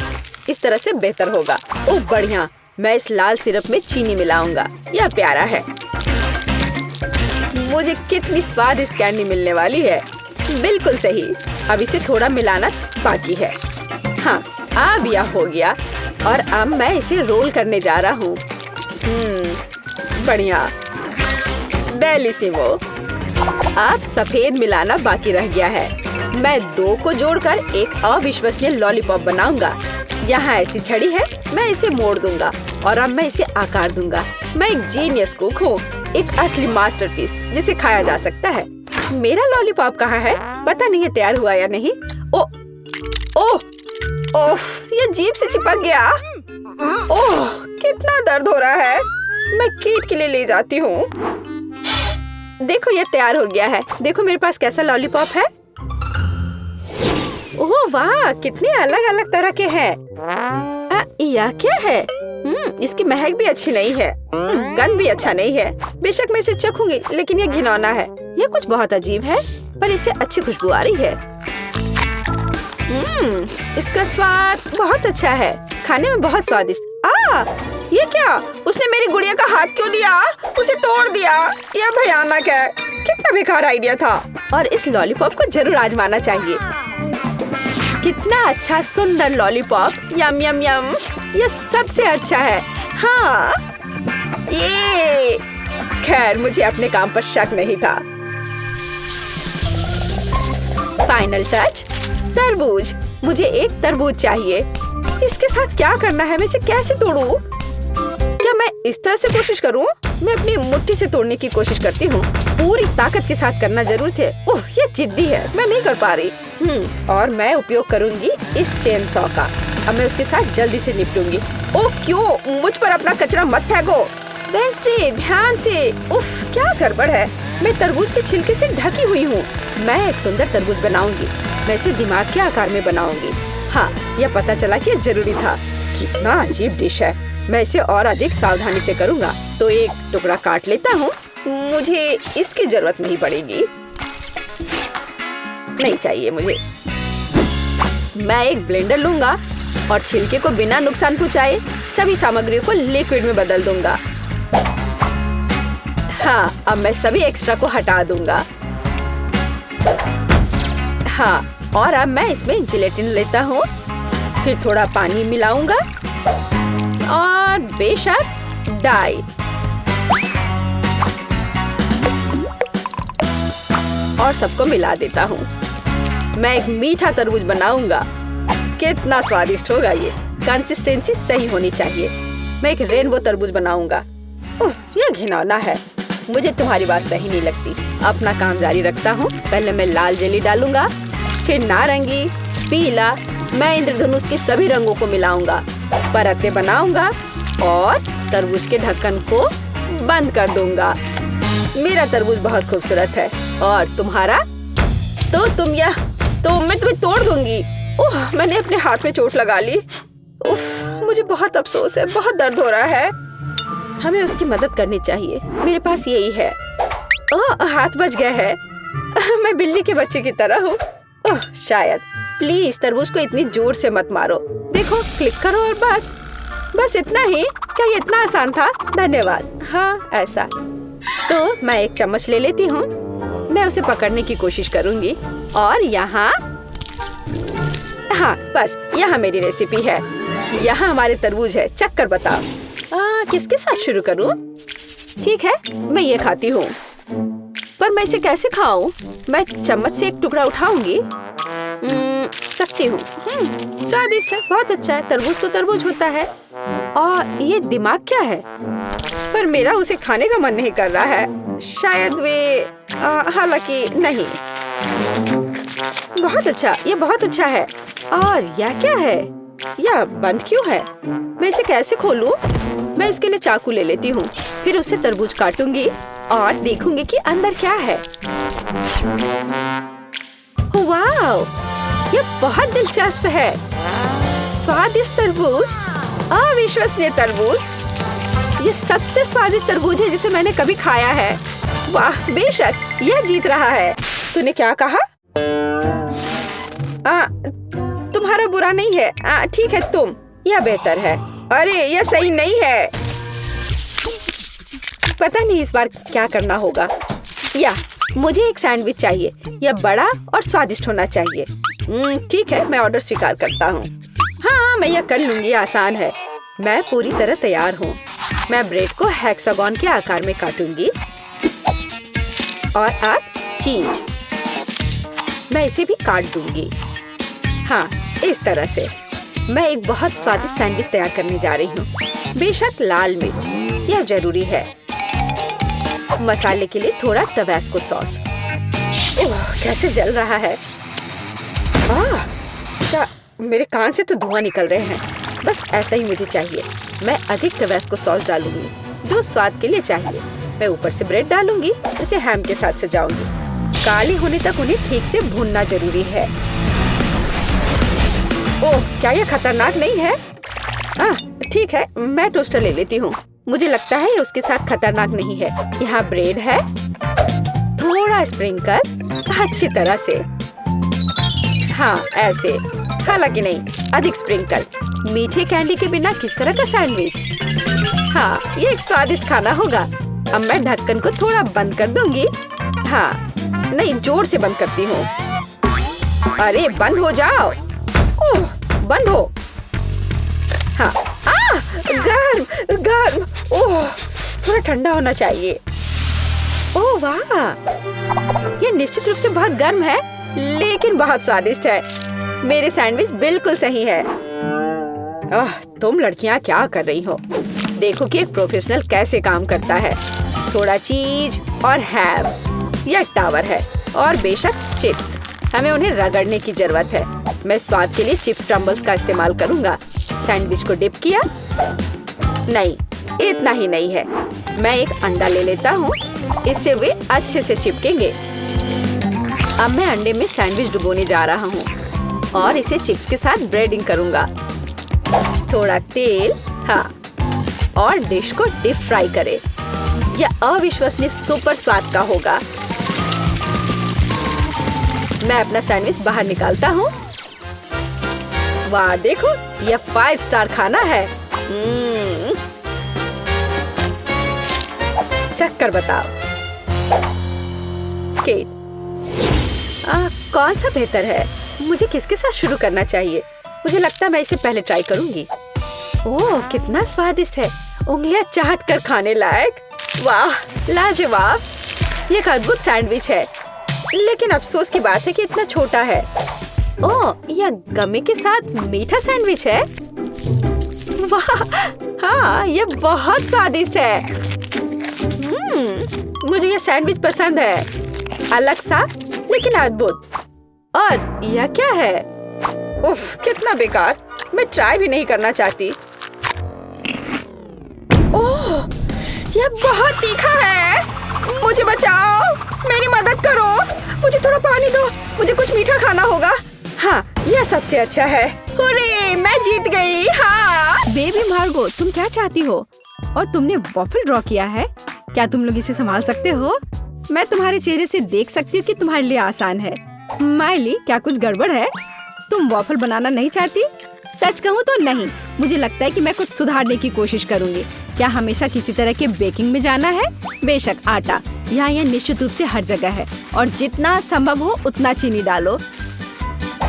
S1: इस तरह से बेहतर होगा। ओह, बढ़िया। मैं इस लाल सिरप में चीनी मिलाऊंगा। यह प्यारा है। मुझे कितनी स्वादिष्ट कैंडी मिलने वाली है। बिल्कुल सही। अब इसे थोड़ा मिलाना बाकी है। हाँ, अब यह हो गया और अब मैं इसे रोल करने जा रहा हूँ। बढ़िया, डेलिसिमो। अब सफेद मिलाना बाकी रह गया है। मैं दो को जोड़कर एक अविश्वसनीय लॉलीपॉप बनाऊंगा। यहाँ ऐसी छड़ी है, मैं इसे मोड़ दूंगा और अब मैं इसे आकार दूंगा। मैं एक जीनियस कुक हूँ, एक असली मास्टरपीस जिसे खाया जा सकता है। मेरा लॉलीपॉप कहाँ है? पता नहीं है तैयार हुआ या नहीं। ओह, ये जीभ से चिपक गया। ओह, कितना दर्द हो रहा है। मैं कीट के लिए ले जाती हूँ। देखो, ये तैयार हो गया है। देखो मेरे पास कैसा लॉलीपॉप है। ओह वाह, कितने अलग अलग तरह के हैं। यह क्या है? इसकी महक भी अच्छी नहीं है। गंध भी अच्छा नहीं है। बेशक मैं इसे चखूंगी, लेकिन ये घिनौना है। यह कुछ बहुत अजीब है, पर इससे अच्छी खुशबू आ रही है। इसका स्वाद बहुत अच्छा है। खाने में बहुत स्वादिष्ट। ये क्या? उसने मेरी गुड़िया का हाथ क्यों लिया? उसे तोड़ दिया। यह भयानक है। कितना बेकार आइडिया था। और इस लॉलीपॉप को जरूर आजमाना चाहिए। कितना अच्छा सुंदर लॉलीपॉप। यम यम यम। यह सबसे अच्छा है। हाँ, ये। खैर, मुझे अपने काम पर शक नहीं था। फाइनल टच, तरबूज। मुझे एक तरबूज चाहिए। इसके साथ क्या करना है? मैं इसे कैसे तोड़ूं? क्या मैं इस तरह से कोशिश करूं? मैं अपनी मुट्ठी से तोड़ने की कोशिश करती हूँ। पूरी ताकत के साथ करना जरूर थे। ओह, ये जिद्दी है, मैं नहीं कर पा रही। और मैं उपयोग करूंगी इस चेन सॉ का। अब मैं उसके साथ जल्दी से निपटूंगी। ओह क्यों? मुझ पर अपना कचरा मत फेंको। वेंसडे, ध्यान से। उफ, क्या गड़बड़ है। मैं तरबूज के छिलके से ढकी हुई हूँ। मैं एक सुंदर तरबूज बनाऊंगी। मैं इसे दिमाग के आकार में बनाऊंगी। हाँ, यह पता चला कि जरूरी था। कितना अजीब डिश है। मैं इसे और अधिक सावधानी से करूँगा। तो एक टुकड़ा काट लेता हूँ। मुझे इसकी जरूरत नहीं पड़ेगी। नहीं चाहिए मुझे। मैं एक ब्लेंडर लूंगा और छिलके को बिना नुकसान पहुँचाए सभी सामग्रियों को लिक्विड में बदल दूंगा। हाँ, अब मैं सभी एक्स्ट्रा को हटा दूंगा। हाँ, और अब मैं इसमें जिलेटिन लेता हूँ। फिर थोड़ा पानी मिलाऊंगा और बेशक डाई। और सबको मिला देता हूँ। मैं एक मीठा तरबूज बनाऊंगा। कितना स्वादिष्ट होगा ये। कंसिस्टेंसी सही होनी चाहिए। मैं एक रेनबो तरबूज बनाऊंगा। ओह, यह घिनौना है। मुझे तुम्हारी बात सही नहीं लगती। अपना काम जारी रखता हूँ। पहले मैं लाल जेली डालूंगा, फिर नारंगी, पीला। मैं इंद्रधनुष के सभी रंगों को मिलाऊंगा, परतें बनाऊंगा और तरबूज के ढक्कन को बंद कर दूंगा। मेरा तरबूज बहुत खूबसूरत है। और तुम्हारा? तो मैं तुम्हें तोड़ दूंगी। ओह, मैंने अपने हाथ में चोट लगा ली। उफ, मुझे बहुत अफसोस है। बहुत दर्द हो रहा है। हमें उसकी मदद करनी चाहिए। मेरे पास यही है। ओह, हाथ बच गया है। मैं बिल्ली के बच्चे की तरह हूँ। ओह, शायद। प्लीज तरबूज को इतनी जोर से मत मारो। देखो, क्लिक करो और बस इतना ही। क्या ये इतना आसान था? धन्यवाद। हाँ, ऐसा। तो मैं एक चम्मच ले लेती हूँ। मैं उसे पकड़ने की कोशिश करूंगी। और यहाँ, हाँ, बस यहाँ मेरी रेसिपी है। यहाँ हमारे तरबूज है। चक्कर बताओ। किसके साथ शुरू करूँ? ठीक है, मैं ये खाती हूँ। पर मैं इसे कैसे खाऊं? मैं चम्मच से एक टुकड़ा उठाऊंगी। सकती हूँ। स्वादिष्ट है, बहुत अच्छा है। तरबूज तो तरबूज होता है। और ये दिमाग क्या है? पर मेरा उसे खाने का मन नहीं कर रहा है। शायद वे हालांकि नहीं। बहुत अच्छा, ये बहुत अच्छा है। और यह क्या है? यह बंद क्यों है? मैं इसे कैसे खोलूं? मैं इसके लिए चाकू ले लेती हूँ। फिर उससे तरबूज काटूंगी और देखूंगी कि अंदर क्या है। वाओ, यह बहुत दिलचस्प है। स्वादिष्ट तरबूज, अविश्वसनीय तरबूज। ये सबसे स्वादिष्ट तरबूज है जिसे मैंने कभी खाया है। वाह, बेशक यह जीत रहा है। तूने क्या कहा? तुम्हारा बुरा नहीं है। ठीक है, तुम। यह बेहतर है। अरे, यह सही नहीं है। पता नहीं इस बार क्या करना होगा। या मुझे एक सैंडविच चाहिए। यह बड़ा और स्वादिष्ट होना चाहिए। ठीक है, मैं ऑर्डर स्वीकार करता हूँ। हाँ, मैं यह कर लूंगी। आसान है। मैं पूरी तरह तैयार हूँ। मैं ब्रेड को हेक्सागन के आकार में काटूंगी। और अब चीज। मैं इसे भी काट दूंगी। हाँ, इस तरह से। मैं एक बहुत स्वादिष्ट सैंडविच तैयार करने जा रही हूँ। बेशक लाल मिर्च, यह जरूरी है। मसाले के लिए थोड़ा टबास्को सॉस। ओह, कैसे जल रहा है। क्या मेरे कान से तो धुआं निकल रहे हैं। बस ऐसा ही मुझे चाहिए। मैं अधिक टबास्को सॉस डालूंगी, जो स्वाद के लिए चाहिए। मैं ऊपर से ब्रेड डालूंगी, इसे हैम के साथ सजाऊंगी। काले होने तक उन्हें ठीक से भूनना जरूरी है। ओह, क्या यह खतरनाक नहीं है? ठीक है, मैं टोस्टर ले लेती हूँ। मुझे लगता है ये उसके साथ खतरनाक नहीं है। यहाँ ब्रेड है, थोड़ा स्प्रिंकल अच्छी तरह से। हाँ, ऐसे। हालांकि नहीं, अधिक स्प्रिंकल। मीठे कैंडी के बिना किस तरह का सैंडविच? हाँ, ये एक स्वादिष्ट खाना होगा। अब मैं ढक्कन को थोड़ा बंद कर दूंगी। हाँ, नहीं, जोर से बंद करती हूँ। अरे, बंद हो जाओ। ओह, बंद हो। हाँ, गर्म गर्म। ओह, थोड़ा ठंडा होना चाहिए। ओह वाह, ये निश्चित रूप से बहुत गर्म है, लेकिन बहुत स्वादिष्ट है। मेरे सैंडविच बिल्कुल सही है। तुम लड़कियां क्या कर रही हो? देखो कि एक प्रोफेशनल कैसे काम करता है। थोड़ा चीज और हैम, यह टावर है और बेशक चिप्स। हमें उन्हें रगड़ने की जरूरत है। मैं स्वाद के लिए चिप्स क्रम्बल्स का इस्तेमाल करूंगा। सैंडविच को डिप किया। नहीं, इतना ही नहीं है। मैं एक अंडा ले लेता हूँ, इससे वे अच्छे से चिपकेंगे। अब मैं अंडे में सैंडविच डुबोने जा रहा हूँ और इसे चिप्स के साथ ब्रेडिंग करूंगा। थोड़ा तेल, हाँ, और डिश को डीप फ्राई करें। यह अविश्वसनीय सुपर स्वाद का होगा। मैं अपना सैंडविच बाहर निकालता हूँ। वाह, देखो, यह 5 स्टार खाना है। चक्कर बताओ। केट, कौन सा बेहतर है? मुझे किसके साथ शुरू करना चाहिए? मुझे लगता है मैं इसे पहले ट्राई करूंगी। ओह, कितना स्वादिष्ट है। उंगलियां चाट कर खाने लायक। वाह, लाजवाब। ये एक अद्भुत सैंडविच है, लेकिन अफसोस की बात है कि इतना छोटा है। ओह, यह गमी के साथ मीठा सैंडविच है। वाह, हाँ, यह बहुत स्वादिष्ट है। मुझे यह सैंडविच पसंद है। अलग सा लेकिन अद्भुत। और यह क्या है? उफ, कितना बेकार। मैं ट्राई भी नहीं करना चाहती। ओह, यह बहुत तीखा है। मुझे बचाओ, मेरी मदद करो। मुझे थोड़ा पानी दो, मुझे कुछ मीठा खाना होगा। हाँ, यह सबसे अच्छा है। हुर्रे, मैं जीत गई। हाँ। बेबी मार्गो, तुम क्या चाहती हो? और तुमने वॉफल ड्रॉ किया है? क्या तुम लोग इसे संभाल सकते हो? मैं तुम्हारे चेहरे से देख सकती हूँ कि तुम्हारे लिए आसान है। माइली, क्या कुछ गड़बड़ है? तुम वॉफल बनाना नहीं चाहती? सच कहूँ तो नहीं। मुझे लगता है कि मैं कुछ सुधारने की कोशिश करूँगी। क्या हमेशा किसी तरह के बेकिंग में जाना है? बेशक आटा यहाँ यह निश्चित रूप से हर जगह है और जितना संभव हो उतना चीनी डालो।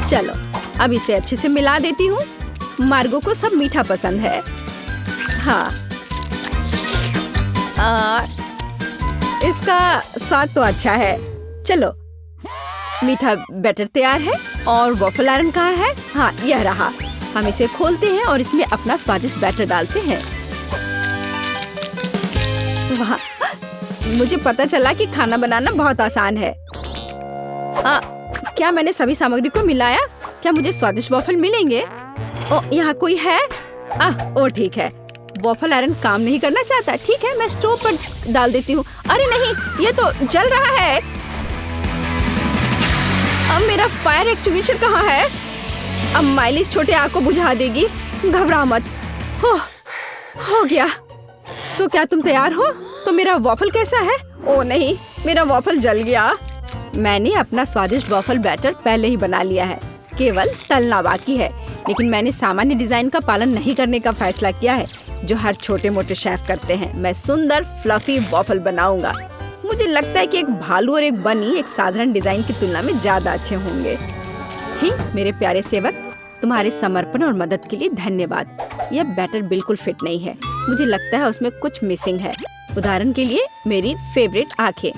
S1: चलो, अब इसे अच्छे से मिला देती हूँ। मार्गो को सब मीठा पसंद है। हाँ, इसका स्वाद तो अच्छा है। चलो, मीठा बैटर तैयार है और वॉफल आयरन कहाँ है? हाँ, यह रहा। हम इसे खोलते हैं और इसमें अपना स्वादिष्ट बैटर डालते हैं। वाह, मुझे पता चला कि खाना बनाना बहुत आसान है। क्या मैंने सभी सामग्री को मिलाया? क्या मुझे स्वादिष्ट वॉफल मिलेंगे? ओ, यहाँ कोई है? ओ ठीक है। वॉफल आयरन काम नहीं करना चाहता। ठीक है, मैं स्टोव पर डाल देती हूँ। अरे नहीं, ये तो जल रहा है। अब मेरा फायर एक्सटिंग्विशर कहाँ है? अब माइली इस छोटे आग को बुझा देगी। घबरा मत। हो गया। तो क्या तुम तैयार हो? तो मेरा वॉफल कैसा है? ओ नहीं, मेरा वॉफल जल गया। मैंने अपना स्वादिष्ट वॉफल बैटर पहले ही बना लिया है, केवल तलना बाकी है। लेकिन मैंने सामान्य डिजाइन का पालन नहीं करने का फैसला किया है, जो हर छोटे मोटे शेफ करते हैं। मैं सुंदर फ्लफी वॉफल बनाऊंगा। मुझे लगता है कि एक भालू और एक बनी एक साधारण डिजाइन की तुलना में ज्यादा अच्छे होंगे। मेरे प्यारे सेवक, तुम्हारे समर्पण और मदद के लिए धन्यवाद। यह बैटर बिल्कुल फिट नहीं है। मुझे लगता है उसमें कुछ मिसिंग है। उदाहरण के लिए मेरी फेवरेट आंखें।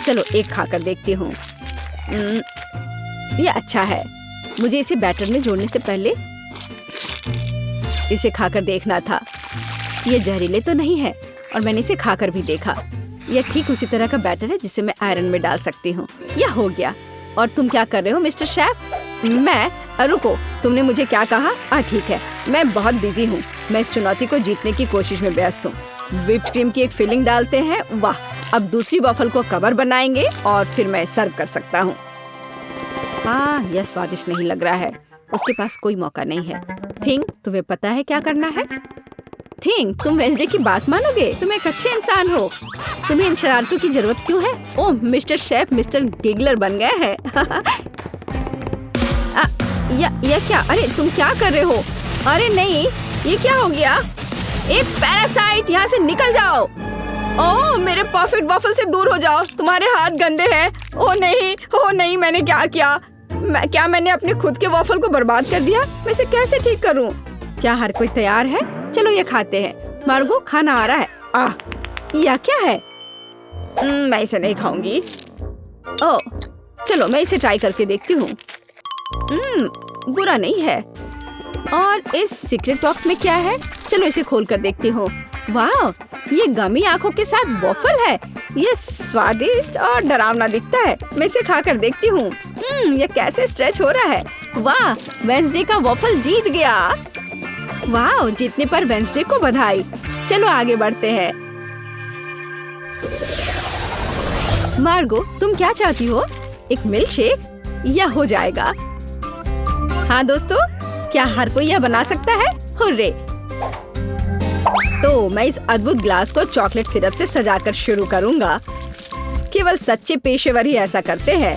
S1: चलो, एक खाकर देखती हूँ। यह अच्छा है। मुझे इसे बैटर में जोड़ने से पहले इसे खाकर देखना था। यह जहरीले तो नहीं है और मैंने इसे खाकर भी देखा। यह ठीक उसी तरह का बैटर है जिसे मैं आयरन में डाल सकती हूँ। यह हो गया। और तुम क्या कर रहे हो मिस्टर शेफ? मैं? रुको, तुमने मुझे क्या कहा? ठीक है, मैं बहुत बिजी हूँ। मैं इस चुनौती को जीतने की कोशिश में व्यस्त हूँ। व्हिप्ड क्रीम की एक फिलिंग डालते हैं। वाह, अब दूसरी वॉफल को कवर बनाएंगे और फिर मैं सर्व कर सकता हूँ। यह स्वादिष्ट नहीं लग रहा है। उसके पास कोई मौका नहीं है। थिंग, तुम्हें पता है क्या करना है? थिंग, तुम वेंसडे की बात मानोगे? तुम एक अच्छे इंसान हो। तुम्हें इन शरारतों की जरूरत क्यों है? ओह, मिस्टर शेफ मिस्टर गिगलर बन गए हैं। यह क्या? अरे तुम क्या कर रहे हो? अरे नहीं, ये क्या हो गया? एक पैरासाइट, यहाँ से निकल जाओ। ओह, मेरे परफेक्ट वॉफल से दूर हो जाओ। तुम्हारे हाथ गंदे हैं। ओह नहीं, मैंने क्या किया? क्या मैंने अपने खुद के वॉफल को बर्बाद कर दिया? मैं इसे कैसे ठीक करूं? क्या हर कोई तैयार है? चलो, ये खाते हैं। मार्गो, खाना आ रहा है। यह क्या है? मैं इसे नहीं खाऊंगी। ओह, चलो मैं इसे ट्राई करके देखती हूँ। बुरा नहीं है। और इस सीक्रेट बॉक्स में क्या है? चलो इसे खोल कर देखती हूँ। वाह, ये गमी आँखों के साथ वॉफल है। ये स्वादिष्ट और डरावना दिखता है। मैं इसे खा कर देखती हूँ। ये कैसे स्ट्रेच हो रहा है। वाह, वेंसडे का वॉफल जीत गया। वाह, जीतने पर वेंसडे को बधाई। चलो आगे बढ़ते हैं। मार्गो, तुम क्या चाहती हो? एक मिल्क शेक? यह हो जाएगा। हाँ दोस्तों, क्या हर कोई यह बना सकता है? हुर्रे! तो मैं इस अद्भुत ग्लास को चॉकलेट सिरप से सजाकर शुरू करूंगा। केवल सच्चे पेशेवर ही ऐसा करते हैं।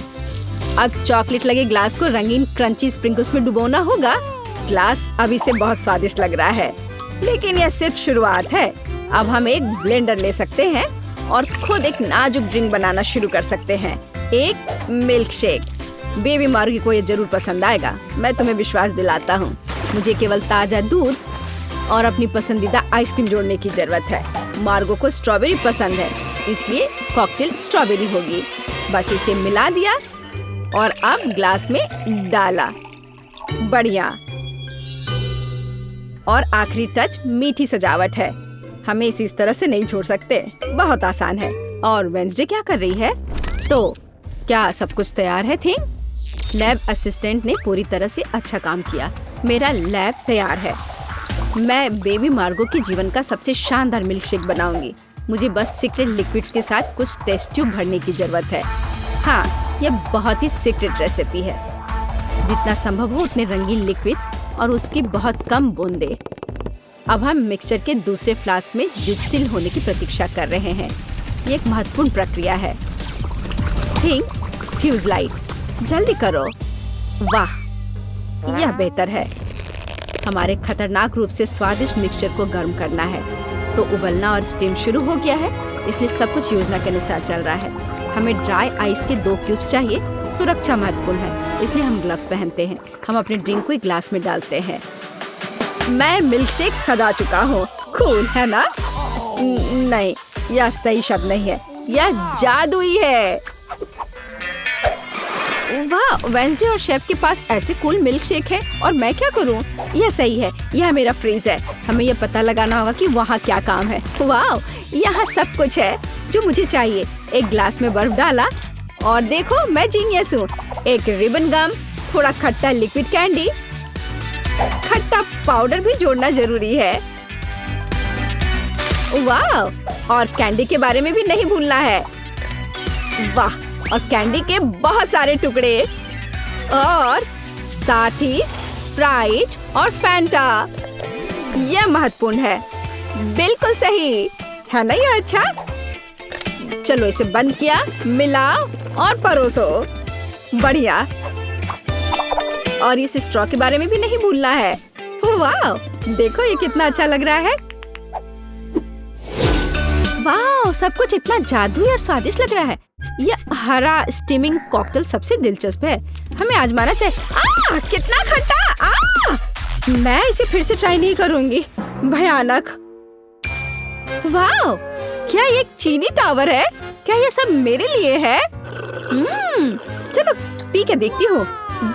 S1: अब चॉकलेट लगे ग्लास को रंगीन क्रंची स्प्रिंकल्स में डुबोना होगा। ग्लास अभी से बहुत स्वादिष्ट लग रहा है, लेकिन यह सिर्फ शुरुआत है। अब हम एक ब्लेंडर ले सकते हैं और खुद एक नाजुक ड्रिंक बनाना शुरू कर सकते हैं। एक मिल्क शेक। बेबी मार्गी को ये जरूर पसंद आएगा, मैं तुम्हें विश्वास दिलाता हूँ। मुझे केवल ताजा दूध और अपनी पसंदीदा आइसक्रीम जोड़ने की जरूरत है। मार्गो को स्ट्रॉबेरी पसंद है, इसलिए कॉकटेल स्ट्रॉबेरी होगी। बस इसे मिला दिया और अब ग्लास में डाला। बढ़िया। और आखिरी टच मीठी सजावट है। हमें इसे इस तरह से नहीं छोड़ सकते। बहुत आसान है। और वेंसडे क्या कर रही है? तो क्या सब कुछ तैयार है? थिंग लैब असिस्टेंट ने पूरी तरह से अच्छा काम किया। मेरा लैब तैयार है। मैं बेबी मार्गो के जीवन का सबसे शानदार मिल्क शेक बनाऊंगी। मुझे बस सीक्रेट लिक्विड्स के साथ कुछ टेस्ट ट्यूब भरने की जरूरत है। हाँ, यह बहुत ही सीक्रेट रेसिपी है। जितना संभव हो उतने रंगीन लिक्विड्स और उसकी बहुत कम बूंदे। अब हम मिक्सचर के दूसरे फ्लास्क में डिस्टिल होने की प्रतीक्षा कर रहे हैं। ये एक महत्वपूर्ण प्रक्रिया है। थिंक फ्यूज लाइट, जल्दी करो। वाह, यह बेहतर है। हमारे खतरनाक रूप से स्वादिष्ट मिक्सचर को गर्म करना है। तो उबलना और स्टीम शुरू हो गया है, इसलिए सब कुछ योजना के अनुसार चल रहा है। हमें ड्राई आइस के 2 क्यूब्स चाहिए। सुरक्षा महत्वपूर्ण है, इसलिए हम ग्लव्स पहनते हैं। हम अपने ड्रिंक को एक ग्लास में डालते हैं। मैं मिल्क शेक सजा चुका हूँ। कूल है ना? नहीं, यह सही शब्द नहीं है, यह जादुई है। वाह, वेंसडे और शेफ के पास ऐसे कूल मिल्क शेक है और मैं क्या करूं? यह सही है, यह मेरा फ्रीज है। हमें यह पता लगाना होगा कि वहाँ क्या काम है। वाह, यहाँ सब कुछ है जो मुझे चाहिए। एक ग्लास में बर्फ डाला और देखो, मैं जीनियस हूँ। एक रिबन गम, थोड़ा खट्टा लिक्विड कैंडी, खट्टा पाउडर भी जोड़ना जरूरी है। वाह, और कैंडी के बारे में भी नहीं भूलना है। वाह, और कैंडी के बहुत सारे टुकड़े और साथ ही स्प्राइट और फैंटा। यह महत्वपूर्ण है। बिल्कुल सही है ना? ये अच्छा। चलो इसे बंद किया, मिलाओ और परोसो। बढ़िया। और इस स्ट्रॉ के बारे में भी नहीं भूलना है। वाह, देखो ये कितना अच्छा लग रहा है। वाह, सब कुछ इतना जादुई और स्वादिष्ट लग रहा है। यह हरा स्टीमिंग कॉकटेल सबसे दिलचस्प है। हमें आजमाना चाहिए। कितना खट्टा! मैं इसे फिर से ट्राई नहीं करूंगी। भयानक। वाह, क्या ये एक चीनी टावर है? क्या ये सब मेरे लिए है? चलो पी के देखती हूँ।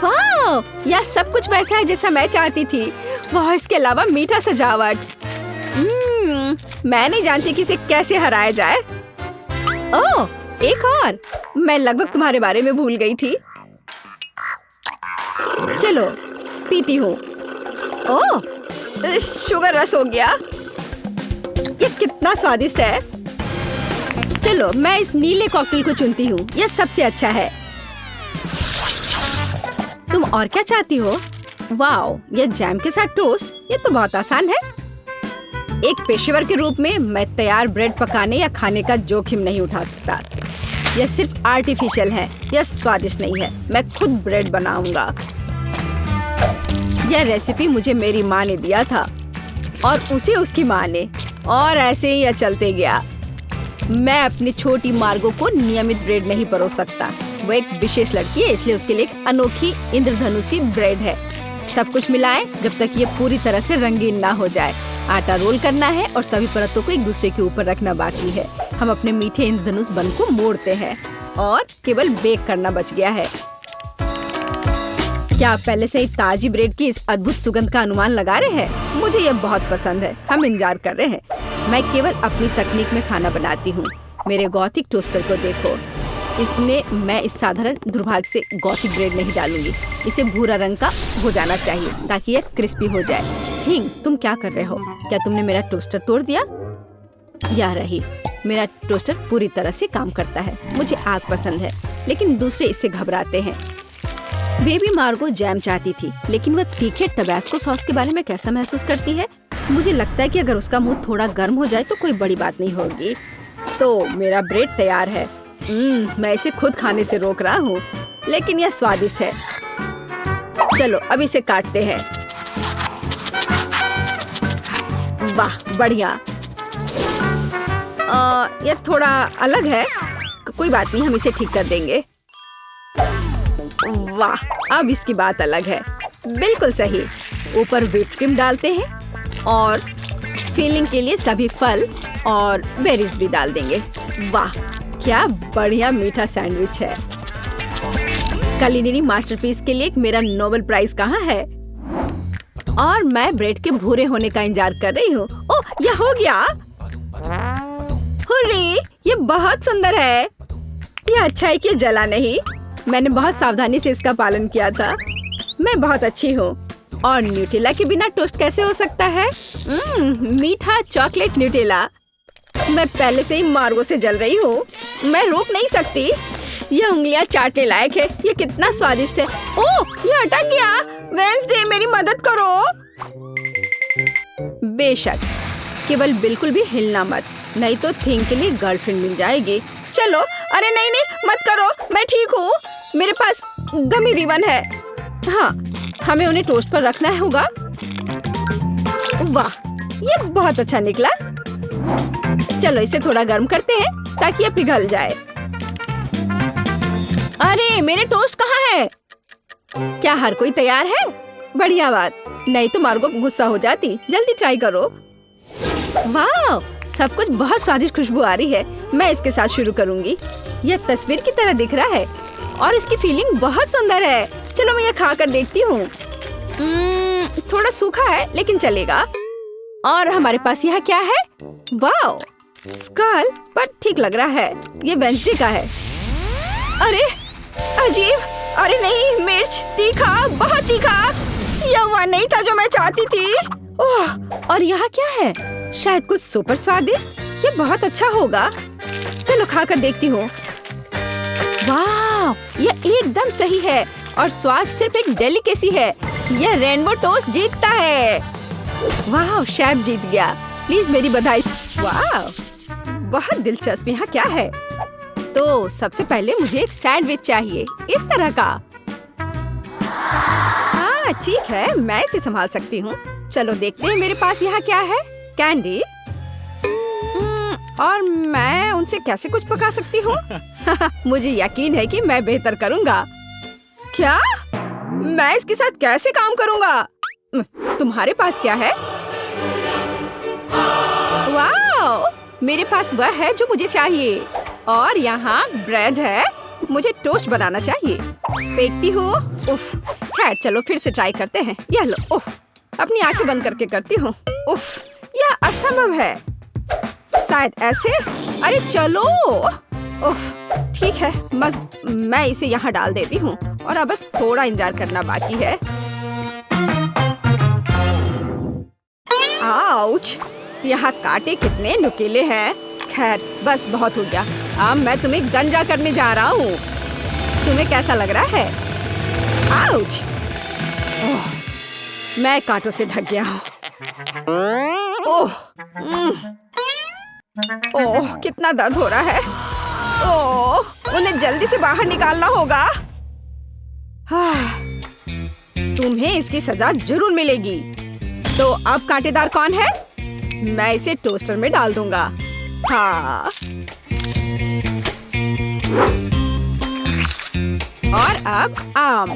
S1: वाह, यह सब कुछ वैसा है जैसा मैं चाहती थी। वाह, इसके अलावा मीठा सजावट। मैं नहीं जानती कि इसे कैसे हराया जाए। ओह, एक और। मैं लगभग तुम्हारे बारे में भूल गई थी। चलो पीती हूँ। ओह, शुगर रश हो गया। ये कितना स्वादिष्ट है। चलो मैं इस नीले कॉकटेल को चुनती हूँ। यह सबसे अच्छा है। तुम और क्या चाहती हो? वाओ, ये जैम के साथ टोस्ट, ये तो बहुत आसान है। एक पेशेवर के रूप में मैं तैयार ब्रेड पकाने या खाने का जोखिम नहीं उठा सकता। यह सिर्फ आर्टिफिशियल है, यह स्वादिष्ट नहीं है। मैं खुद ब्रेड बनाऊंगा। यह रेसिपी मुझे मेरी माँ ने दिया था और उसे उसकी माँ ने, और ऐसे ही यह चलते गया। मैं अपनी छोटी मार्गो को नियमित ब्रेड नहीं परोस सकता। वो एक विशेष लड़की है, इसलिए उसके लिए एक अनोखी इंद्रधनुषी ब्रेड है। सब कुछ मिलाएं जब तक ये पूरी तरह से रंगीन ना हो जाए। आटा रोल करना है और सभी परतों को एक दूसरे के ऊपर रखना बाकी है। हम अपने मीठे इंद्रधनुष बन को मोड़ते हैं और केवल बेक करना बच गया है। क्या आप पहले से ही ताजी ब्रेड की इस अद्भुत सुगंध का अनुमान लगा रहे हैं? मुझे ये बहुत पसंद है। हम इंतजार कर रहे हैं। मैं केवल अपनी तकनीक में खाना बनाती हूँ। मेरे गॉथिक टोस्टर को देखो। इसमें मैं इस साधारण दुर्भाग्य से गॉथिक ब्रेड नहीं डालूंगी। इसे भूरा रंग का हो जाना चाहिए ताकि यह क्रिस्पी हो जाए। थिंग, तुम क्या कर रहे हो? क्या तुमने मेरा टोस्टर तोड़ दिया? या रही, मेरा टोस्टर पूरी तरह से काम करता है। मुझे आग पसंद है, लेकिन दूसरे इससे घबराते हैं। बेबी मार्गो जैम चाहती थी, लेकिन वह तीखे टबैस्को सॉस के बारे में कैसा महसूस करती है? मुझे लगता है कि अगर उसका मुंह थोड़ा गर्म हो जाए तो कोई बड़ी बात नहीं होगी। तो मेरा ब्रेड तैयार है। मैं इसे खुद खाने से रोक रहा हूँ, लेकिन यह स्वादिष्ट है। चलो अब इसे काटते हैं। वाह, बढ़िया। यह थोड़ा अलग है। कोई बात नहीं, हम इसे ठीक कर देंगे। वाह, अब इसकी बात अलग है। बिल्कुल सही। ऊपर व्हिप क्रीम डालते हैं और फिलिंग के लिए सभी फल और बेरीज भी डाल देंगे। वाह, क्या बढ़िया मीठा सैंडविच है। कुलिनरी मास्टरपीस के लिए मेरा नोबेल प्राइज कहाँ है? और मैं ब्रेड के भूरे होने का इंतजार कर रही हूँ। ओह, यह हो गया। हुर्रे, ये बहुत सुंदर है। यह अच्छा है कि जला नहीं। मैंने बहुत सावधानी से इसका पालन किया था। मैं बहुत अच्छी हूँ। और न्यूटेला के बिना टोस्ट कैसे हो सकता है? मीठा चॉकलेट न्यूटेला। मैं पहले से ही मार्गो से जल रही हूँ। मैं रोक नहीं सकती। यह उंगलियां चाटने लायक है। यह कितना स्वादिष्ट है। ओह, यह अटक गया। वेंसडे, मेरी मदद करो। बेशक, केवल बिल्कुल भी हिलना मत, नहीं तो थिंग के लिए गर्लफ्रेंड मिल जाएगी। चलो। अरे नहीं नहीं, मत करो, मैं ठीक हूँ। मेरे पास गमी रिबन है। हाँ, हमें उन्हें टोस्ट पर रखना होगा। वाह, ये बहुत अच्छा निकला। चलो इसे थोड़ा गर्म करते हैं ताकि यह पिघल जाए। अरे, मेरे टोस्ट कहाँ है? क्या हर कोई तैयार है? बढ़िया बात। नहीं तो मार्गो गुस्सा हो जाती। जल्दी ट्राई करो। वाह, सब कुछ बहुत स्वादिष्ट खुशबू आ रही है। मैं इसके साथ शुरू करूंगी। यह तस्वीर की तरह दिख रहा है और इसकी फीलिंग बहुत सुंदर है। चलो मैं यह खा कर देखती हूँ। थोड़ा सूखा है लेकिन चलेगा। और हमारे पास यहाँ क्या है? वाह, स्कल, पर ठीक लग रहा है। ये वेंसडे का है। अरे अजीब। अरे नहीं, मिर्च, तीखा, बहुत तीखा। यह वह नहीं था जो मैं चाहती थी। ओह, और यहाँ क्या है? शायद कुछ सुपर स्वादिष्ट। ये बहुत अच्छा होगा। चलो खा कर देखती हूँ। वाह, यह एकदम सही है और स्वाद सिर्फ एक डेलिकेसी है। यह रेनबो टोस्ट जीतता है। वाह, शेफ जीत गया। प्लीज मेरी बधाई। वाह, बहुत दिलचस्प। यहाँ क्या है? तो सबसे पहले मुझे एक सैंडविच चाहिए, इस तरह का। हाँ ठीक है, मैं इसे संभाल सकती हूँ। चलो देखते हैं मेरे पास यहाँ क्या है। कैंडी। और मैं उनसे कैसे कुछ पका सकती हूँ? मुझे यकीन है कि मैं बेहतर करूँगा। क्या? मैं इसके साथ कैसे काम करूँगा? तुम्हारे पास क्या है? वाह, मेरे पास वह है जो मुझे चाहिए। और यहाँ ब्रेड है। मुझे टोस्ट बनाना चाहिए। फेंकती हूँ। उफ, खैर चलो फिर से ट्राई करते हैं। यह लो। उफ, अपनी आंखें बंद करके करती हूँ। उफ, यह असंभव है। शायद ऐसे। अरे चलो। उफ, ठीक है, बस मैं इसे यहाँ डाल देती हूँ और अब बस थोड़ा इंतजार करना बाकी है। आउच, यहाँ कांटे कितने नुकीले हैं। खैर बस बहुत हो गया। अब मैं तुम्हें गंजा करने जा रहा हूँ। तुम्हें कैसा लग रहा है? आउच। ओह, मैं कांटों से ढक गया हूँ। ओह, ओह, कितना दर्द हो रहा है। ओह, उन्हें जल्दी से बाहर निकालना होगा। तुम्हें इसकी सजा जरूर मिलेगी। तो अब कांटेदार कौन है? मैं इसे टोस्टर में डाल दूंगा। हाँ। और अब आम।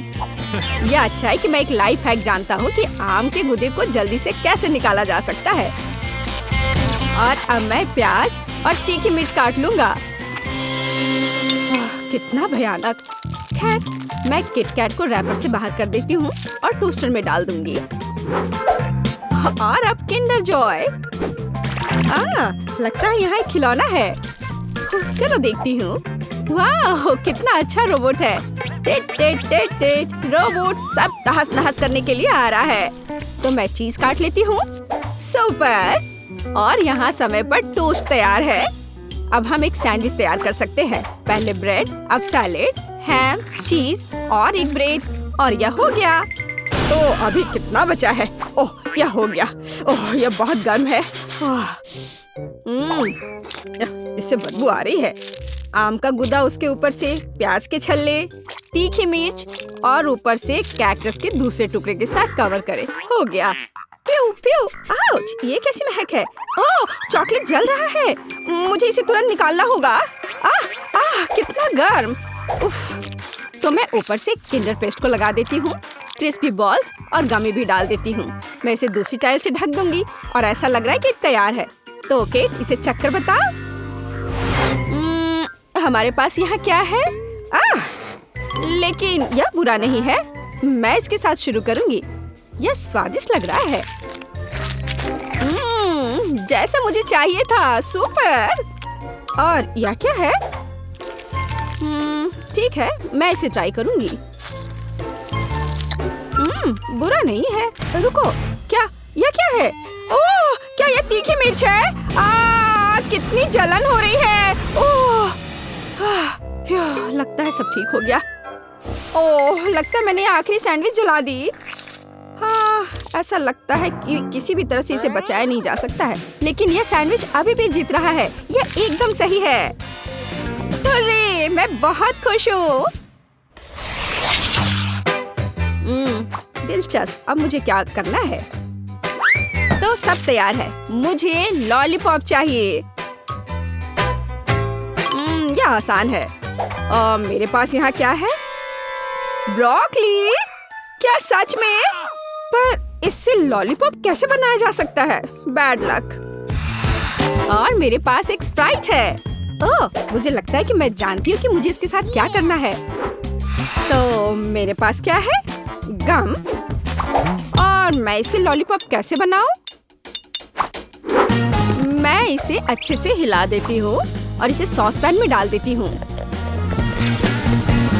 S1: यह अच्छा है कि मैं एक लाइफ हैक जानता हूँ कि आम के गूदे को जल्दी से कैसे निकाला जा सकता है। और अब मैं प्याज और तीखी मिर्च काट लूंगा। कितना भयानक। खैर मैं किटकैट को रैपर से बाहर कर देती हूँ और टोस्टर में डाल दूंगी। और अब किंडर जॉय। लगता है यहाँ एक खिलौना है। चलो देखती हूँ। वाह, कितना अच्छा रोबोट है। टेट टेट टेट टेट, रोबोट सब तहस नहस करने के लिए आ रहा है। तो मैं चीज काट लेती हूँ। सुपर। और यहाँ समय पर टोस्ट तैयार है। अब हम एक सैंडविच तैयार कर सकते हैं। पहले ब्रेड, अब सैलेड, हैम, चीज और एक ब्रेड, और यह हो गया। तो अभी कितना बचा है? ओह, यह हो गया। ओह, यह बहुत गर्म है। इससे बदबू आ रही है। आम का गुदा, उसके ऊपर से प्याज के छल्ले, तीखी मिर्च और ऊपर से कैक्टस के दूसरे टुकड़े के साथ कवर करें। हो गया। प्यू प्यू, आउच, ये कैसी महक है? ओह, चॉकलेट जल रहा है। मुझे इसे तुरंत निकालना होगा। कितना गर्म। उफ। तो मैं ऊपर से किंडर पेस्ट को लगा देती हूँ, क्रिस्पी बॉल्स और गमी भी डाल देती हूँ। मैं इसे दूसरी टाइल से ढक दूंगी और ऐसा लग रहा है कि तैयार है। तो ओके, इसे चक्कर बताओ। हमारे पास यहाँ क्या है? लेकिन यह बुरा नहीं है। मैं इसके साथ शुरू करूंगी। यह स्वादिष्ट लग रहा है। जैसा मुझे चाहिए था। सुपर। और यह क्या है? ठीक है, मैं इसे ट्राई करूंगी। बुरा नहीं है। रुको, क्या यह क्या है? ओह, क्या यह तीखी मिर्च है? कितनी जलन हो रही है। ओह, लगता है सब ठीक हो गया। ओह, लगता है मैंने आखिरी सैंडविच जला दी। ऐसा लगता है कि किसी भी तरह से इसे बचाया नहीं जा सकता है। लेकिन यह सैंडविच अभी भी जीत रहा है। यह एकदम सही है। अरे, मैं बहुत खुश हूँ। दिलचस्प। अब मुझे क्या करना है? तो सब तैयार है। मुझे लॉलीपॉप चाहिए। यह आसान है। मेरे पास यहाँ क्या है? ब्रोकली। क्या सच में? पर इससे लॉलीपॉप कैसे बनाया जा सकता है? Bad luck. और मेरे पास एक स्प्राइट है। ओह, मुझे लगता है कि मैं जानती हूँ कि मुझे इसके साथ क्या करना है। तो मेरे पास क्या है? गम। और मैं इसे लॉलीपॉप कैसे बनाऊं? मैं इसे अच्छे से हिला देती हूँ और इसे सॉस पैन में डाल देती हूँ।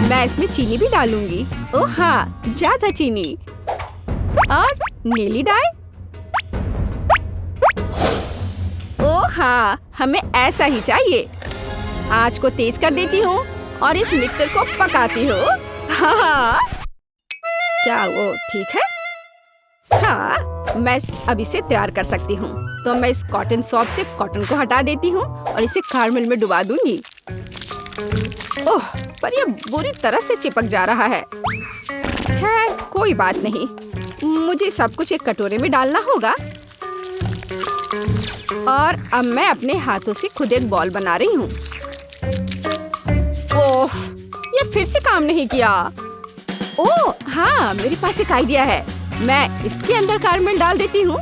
S1: मैं इसमें चीनी भी डालूंगी। ओह हाँ, ज्यादा चीनी। और नीली डाई। ओह हाँ, हमें ऐसा ही चाहिए। आंच को तेज कर देती हूँ और इस मिक्सर को पकाती हूँ। हाँ, क्या वो ठीक है? हाँ, मैं अब इसे तैयार कर सकती हूँ। तो मैं इस कॉटन सॉफ्ट से कॉटन को हटा देती हूँ और इसे कैरमेल में डुबा दूंगी। ओह, पर यह बुरी तरह से चिपक जा रहा है। खैर, कोई बात नहीं। मुझे सब कुछ एक कटोरे में डालना होगा। और अब मैं अपने हाथों से खुद एक बॉल बना रही हूँ। ओह, यह फिर से काम नहीं किया। ओह हाँ, मेरे पास एक आइडिया है। मैं इसके अंदर कैरमेल डाल देती हूँ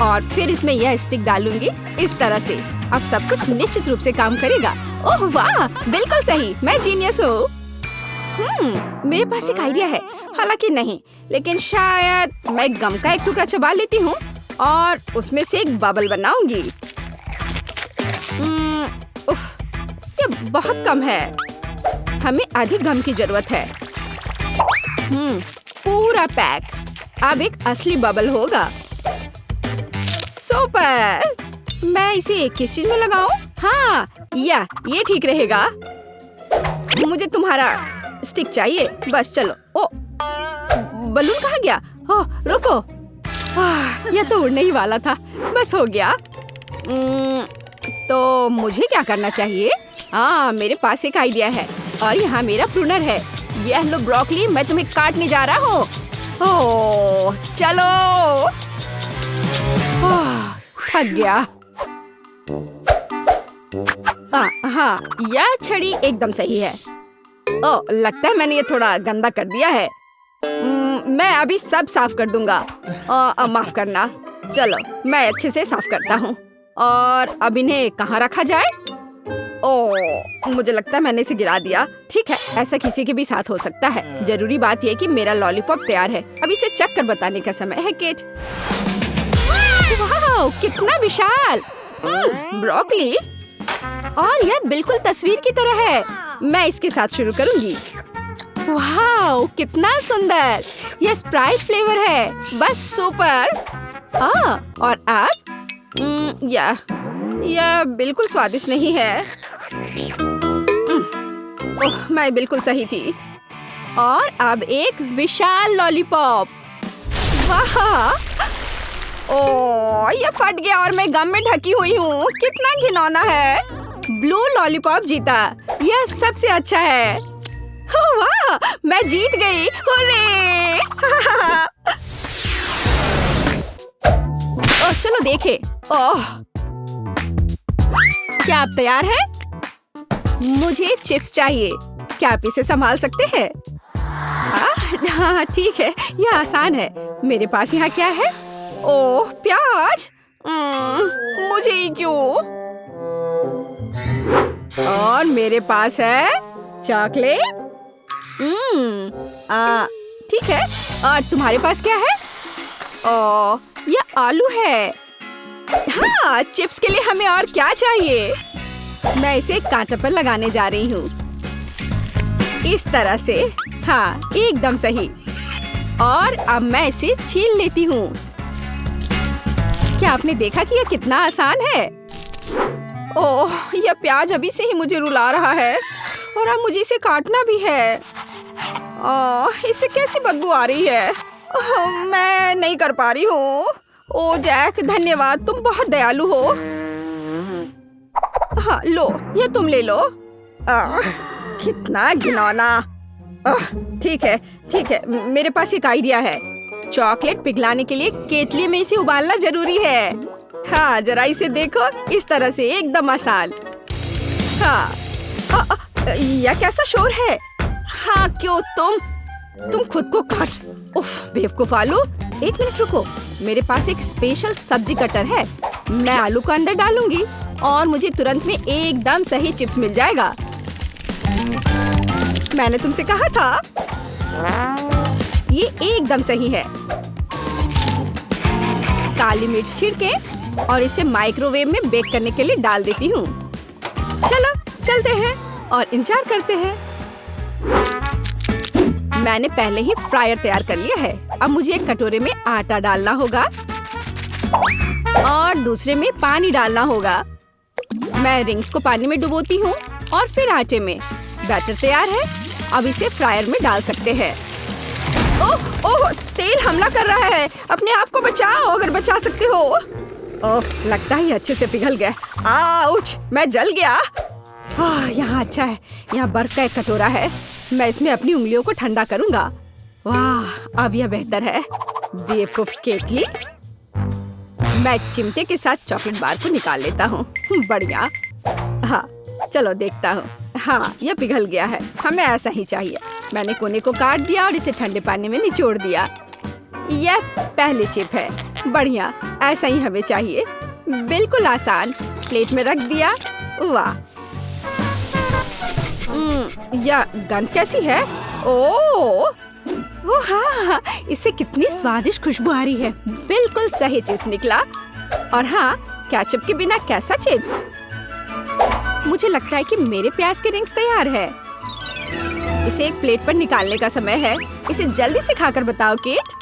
S1: और फिर इसमें यह स्टिक डालूंगी इस तरह से। अब सब कुछ निश्चित रूप से काम करेगा। ओह वाह, बिल्कुल सही। मैं जीनियस हूँ। मेरे पास एक आइडिया है। हालांकि नहीं, लेकिन शायद मैं गम का एक टुकड़ा चबा लेती हूँ और उसमें से एक बबल बनाऊंगी। उफ, ये बहुत कम है। हमें अधिक गम की जरूरत है। पूरा पैक। अब एक असली बबल होगा। सुपर। मैं इसे किस चीज में लगाऊं? हाँ, ये ठीक रहेगा। मुझे तुम्हारा स्टिक चाहिए। बस चलो। ओ, बलून कहाँ गया? ओह, रुको। यह तो उड़ने ही वाला था। बस हो गया। तो मुझे क्या करना चाहिए? मेरे पास एक आइडिया है और यहाँ मेरा प्रूनर है। यह लो ब्रोकली, मैं तुम्हें काटने जा रहा हूँ। ओह, चलो। थक गया। हाँ, यह छड़ी एकदम सही है। ओह, लगता है मैंने ये थोड़ा गंदा कर दिया है। मैं अभी सब साफ कर दूंगा। माफ करना। चलो, मैं अच्छे से साफ करता हूँ। और अब इन्हें कहाँ रखा जाए? ओह, मुझे लगता है मैंने इसे गिरा दिया। ठीक है, ऐसा किसी के भी साथ हो सकता है। जरूरी बात यह है कि मेरा लॉलीपॉप तैयार है। अब इसे चख कर बताने का समय है, केट। वाह, कितना विशाल! ब्रोकली, और यह बिल्कुल तस्वीर की तरह है। मैं इसके साथ शुरू करूंगी। वाह, कितना सुंदर! यह स्प्राइट फ्लेवर है, बस सुपर। और अब यह बिल्कुल स्वादिष्ट नहीं है। ओह, मैं बिल्कुल सही थी। और अब एक विशाल लॉलीपॉप। वाह! ओह, ये फट गया और मैं गम में ढकी हुई हूँ। कितना घिनौना है। ब्लू लॉलीपॉप जीता। यह सबसे अच्छा है। ओह वाह, मैं जीत गई। हुर्रे! ओह, चलो देखें। ओह, क्या आप तैयार हैं? मुझे चिप्स चाहिए। क्या आप इसे संभाल सकते हैं? हाँ, ठीक है, यह आसान है। मेरे पास यहाँ क्या है? ओह, प्याज। मुझे ही क्यों? और मेरे पास है चॉकलेट। ठीक है। और तुम्हारे पास क्या है? ओह, यह आलू है। हाँ, चिप्स के लिए हमें और क्या चाहिए? मैं इसे कांटे पर लगाने जा रही हूँ। इस तरह से। हाँ, एकदम सही। और अब मैं इसे छील लेती हूँ। क्या आपने देखा कि यह कितना आसान है? ओह, यह प्याज अभी से ही मुझे रुला रहा है और अब मुझे इसे काटना भी है। ओह, इससे कैसी बदबू आ रही है। ओह, मैं नहीं कर पा रही हूँ। ओह जैक, धन्यवाद, तुम बहुत दयालु हो। हाँ, लो, यह तुम ले लो। कितना घिनौना। ठीक है, ठीक है, मेरे पास एक आइडिया है। चॉकलेट पिघलाने के लिए केतली में इसे उबालना जरूरी है। हाँ, जरा इसे देखो, इस तरह से एकदम आसान। हाँ, यह कैसा शोर है? हाँ, क्यों तुम खुद को काट। उफ, बेवकूफ आलू। एक मिनट रुको, मेरे पास एक स्पेशल सब्जी कटर है। मैं आलू को अंदर डालूंगी और मुझे तुरंत में एकदम सही चिप्स मिल जाएगा। मैंने तुमसे कहा था। ये एकदम सही है। काली मिर्च छिड़के और इसे माइक्रोवेव में बेक करने के लिए डाल देती हूँ। चलो चलते हैं और इंतजार करते हैं। मैंने पहले ही फ्रायर तैयार कर लिया है। अब मुझे एक कटोरे में आटा डालना होगा और दूसरे में पानी डालना होगा। मैं रिंग्स को पानी में डुबोती हूँ और फिर आटे में। बैटर तैयार है। अब इसे फ्रायर में डाल सकते हैं। ओह ओह, तेल हमला कर रहा है। अपने आप को बचाओ अगर बचा सकते हो। ओह, लगता है अच्छे से पिघल गया। आउच, मैं जल गया। यहाँ अच्छा है। यहाँ बर्फ का एक कटोरा है। मैं इसमें अपनी उंगलियों को ठंडा करूंगा। वाह, अब यह बेहतर है। बेवकूफ केतली। मैं चिमटे के साथ चॉकलेट बार को निकाल लेता हूँ। बढ़िया। हाँ, चलो देखता हूँ। हाँ, यह पिघल गया है। हमें ऐसा ही चाहिए। मैंने कोने को काट दिया और इसे ठंडे पानी में निचोड़ दिया। यह पहली चिप है। बढ़िया, ऐसा ही हमें चाहिए। बिल्कुल आसान। प्लेट में रख दिया। वाह, यह गंध कैसी है? ओह हाँ, इससे कितनी स्वादिष्ट खुशबू आ रही है। बिल्कुल सही चिप्स निकला। और हाँ, केचप के बिना कैसा चिप्स? मुझे लगता है कि मेरे प्याज के रिंग्स तैयार है। इसे एक प्लेट पर निकालने का समय है। इसे जल्दी से खाकर बताओ, केट।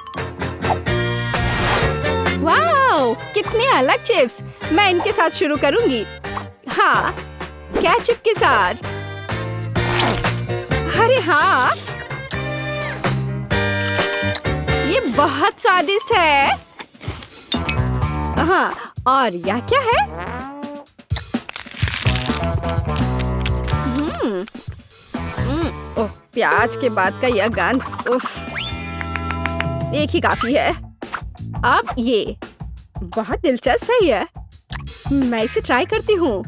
S1: वाह, कितने अलग चिप्स। मैं इनके साथ शुरू करूंगी। हाँ, केचप के साथ। अरे हाँ, ये बहुत स्वादिष्ट है। हाँ, और यह क्या है? ओह, प्याज के बाद का यह गंध। उफ, एक ही काफी है। अब ये बहुत दिलचस्प है। यह मैं इसे ट्राई करती हूँ।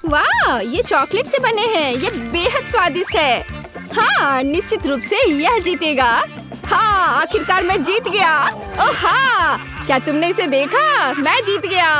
S1: वाह, ये चॉकलेट से बने हैं। ये बेहद स्वादिष्ट है। हाँ, निश्चित रूप से यह जीतेगा। हाँ, आखिरकार मैं जीत गया। ओह हाँ, क्या तुमने इसे देखा? मैं जीत गया।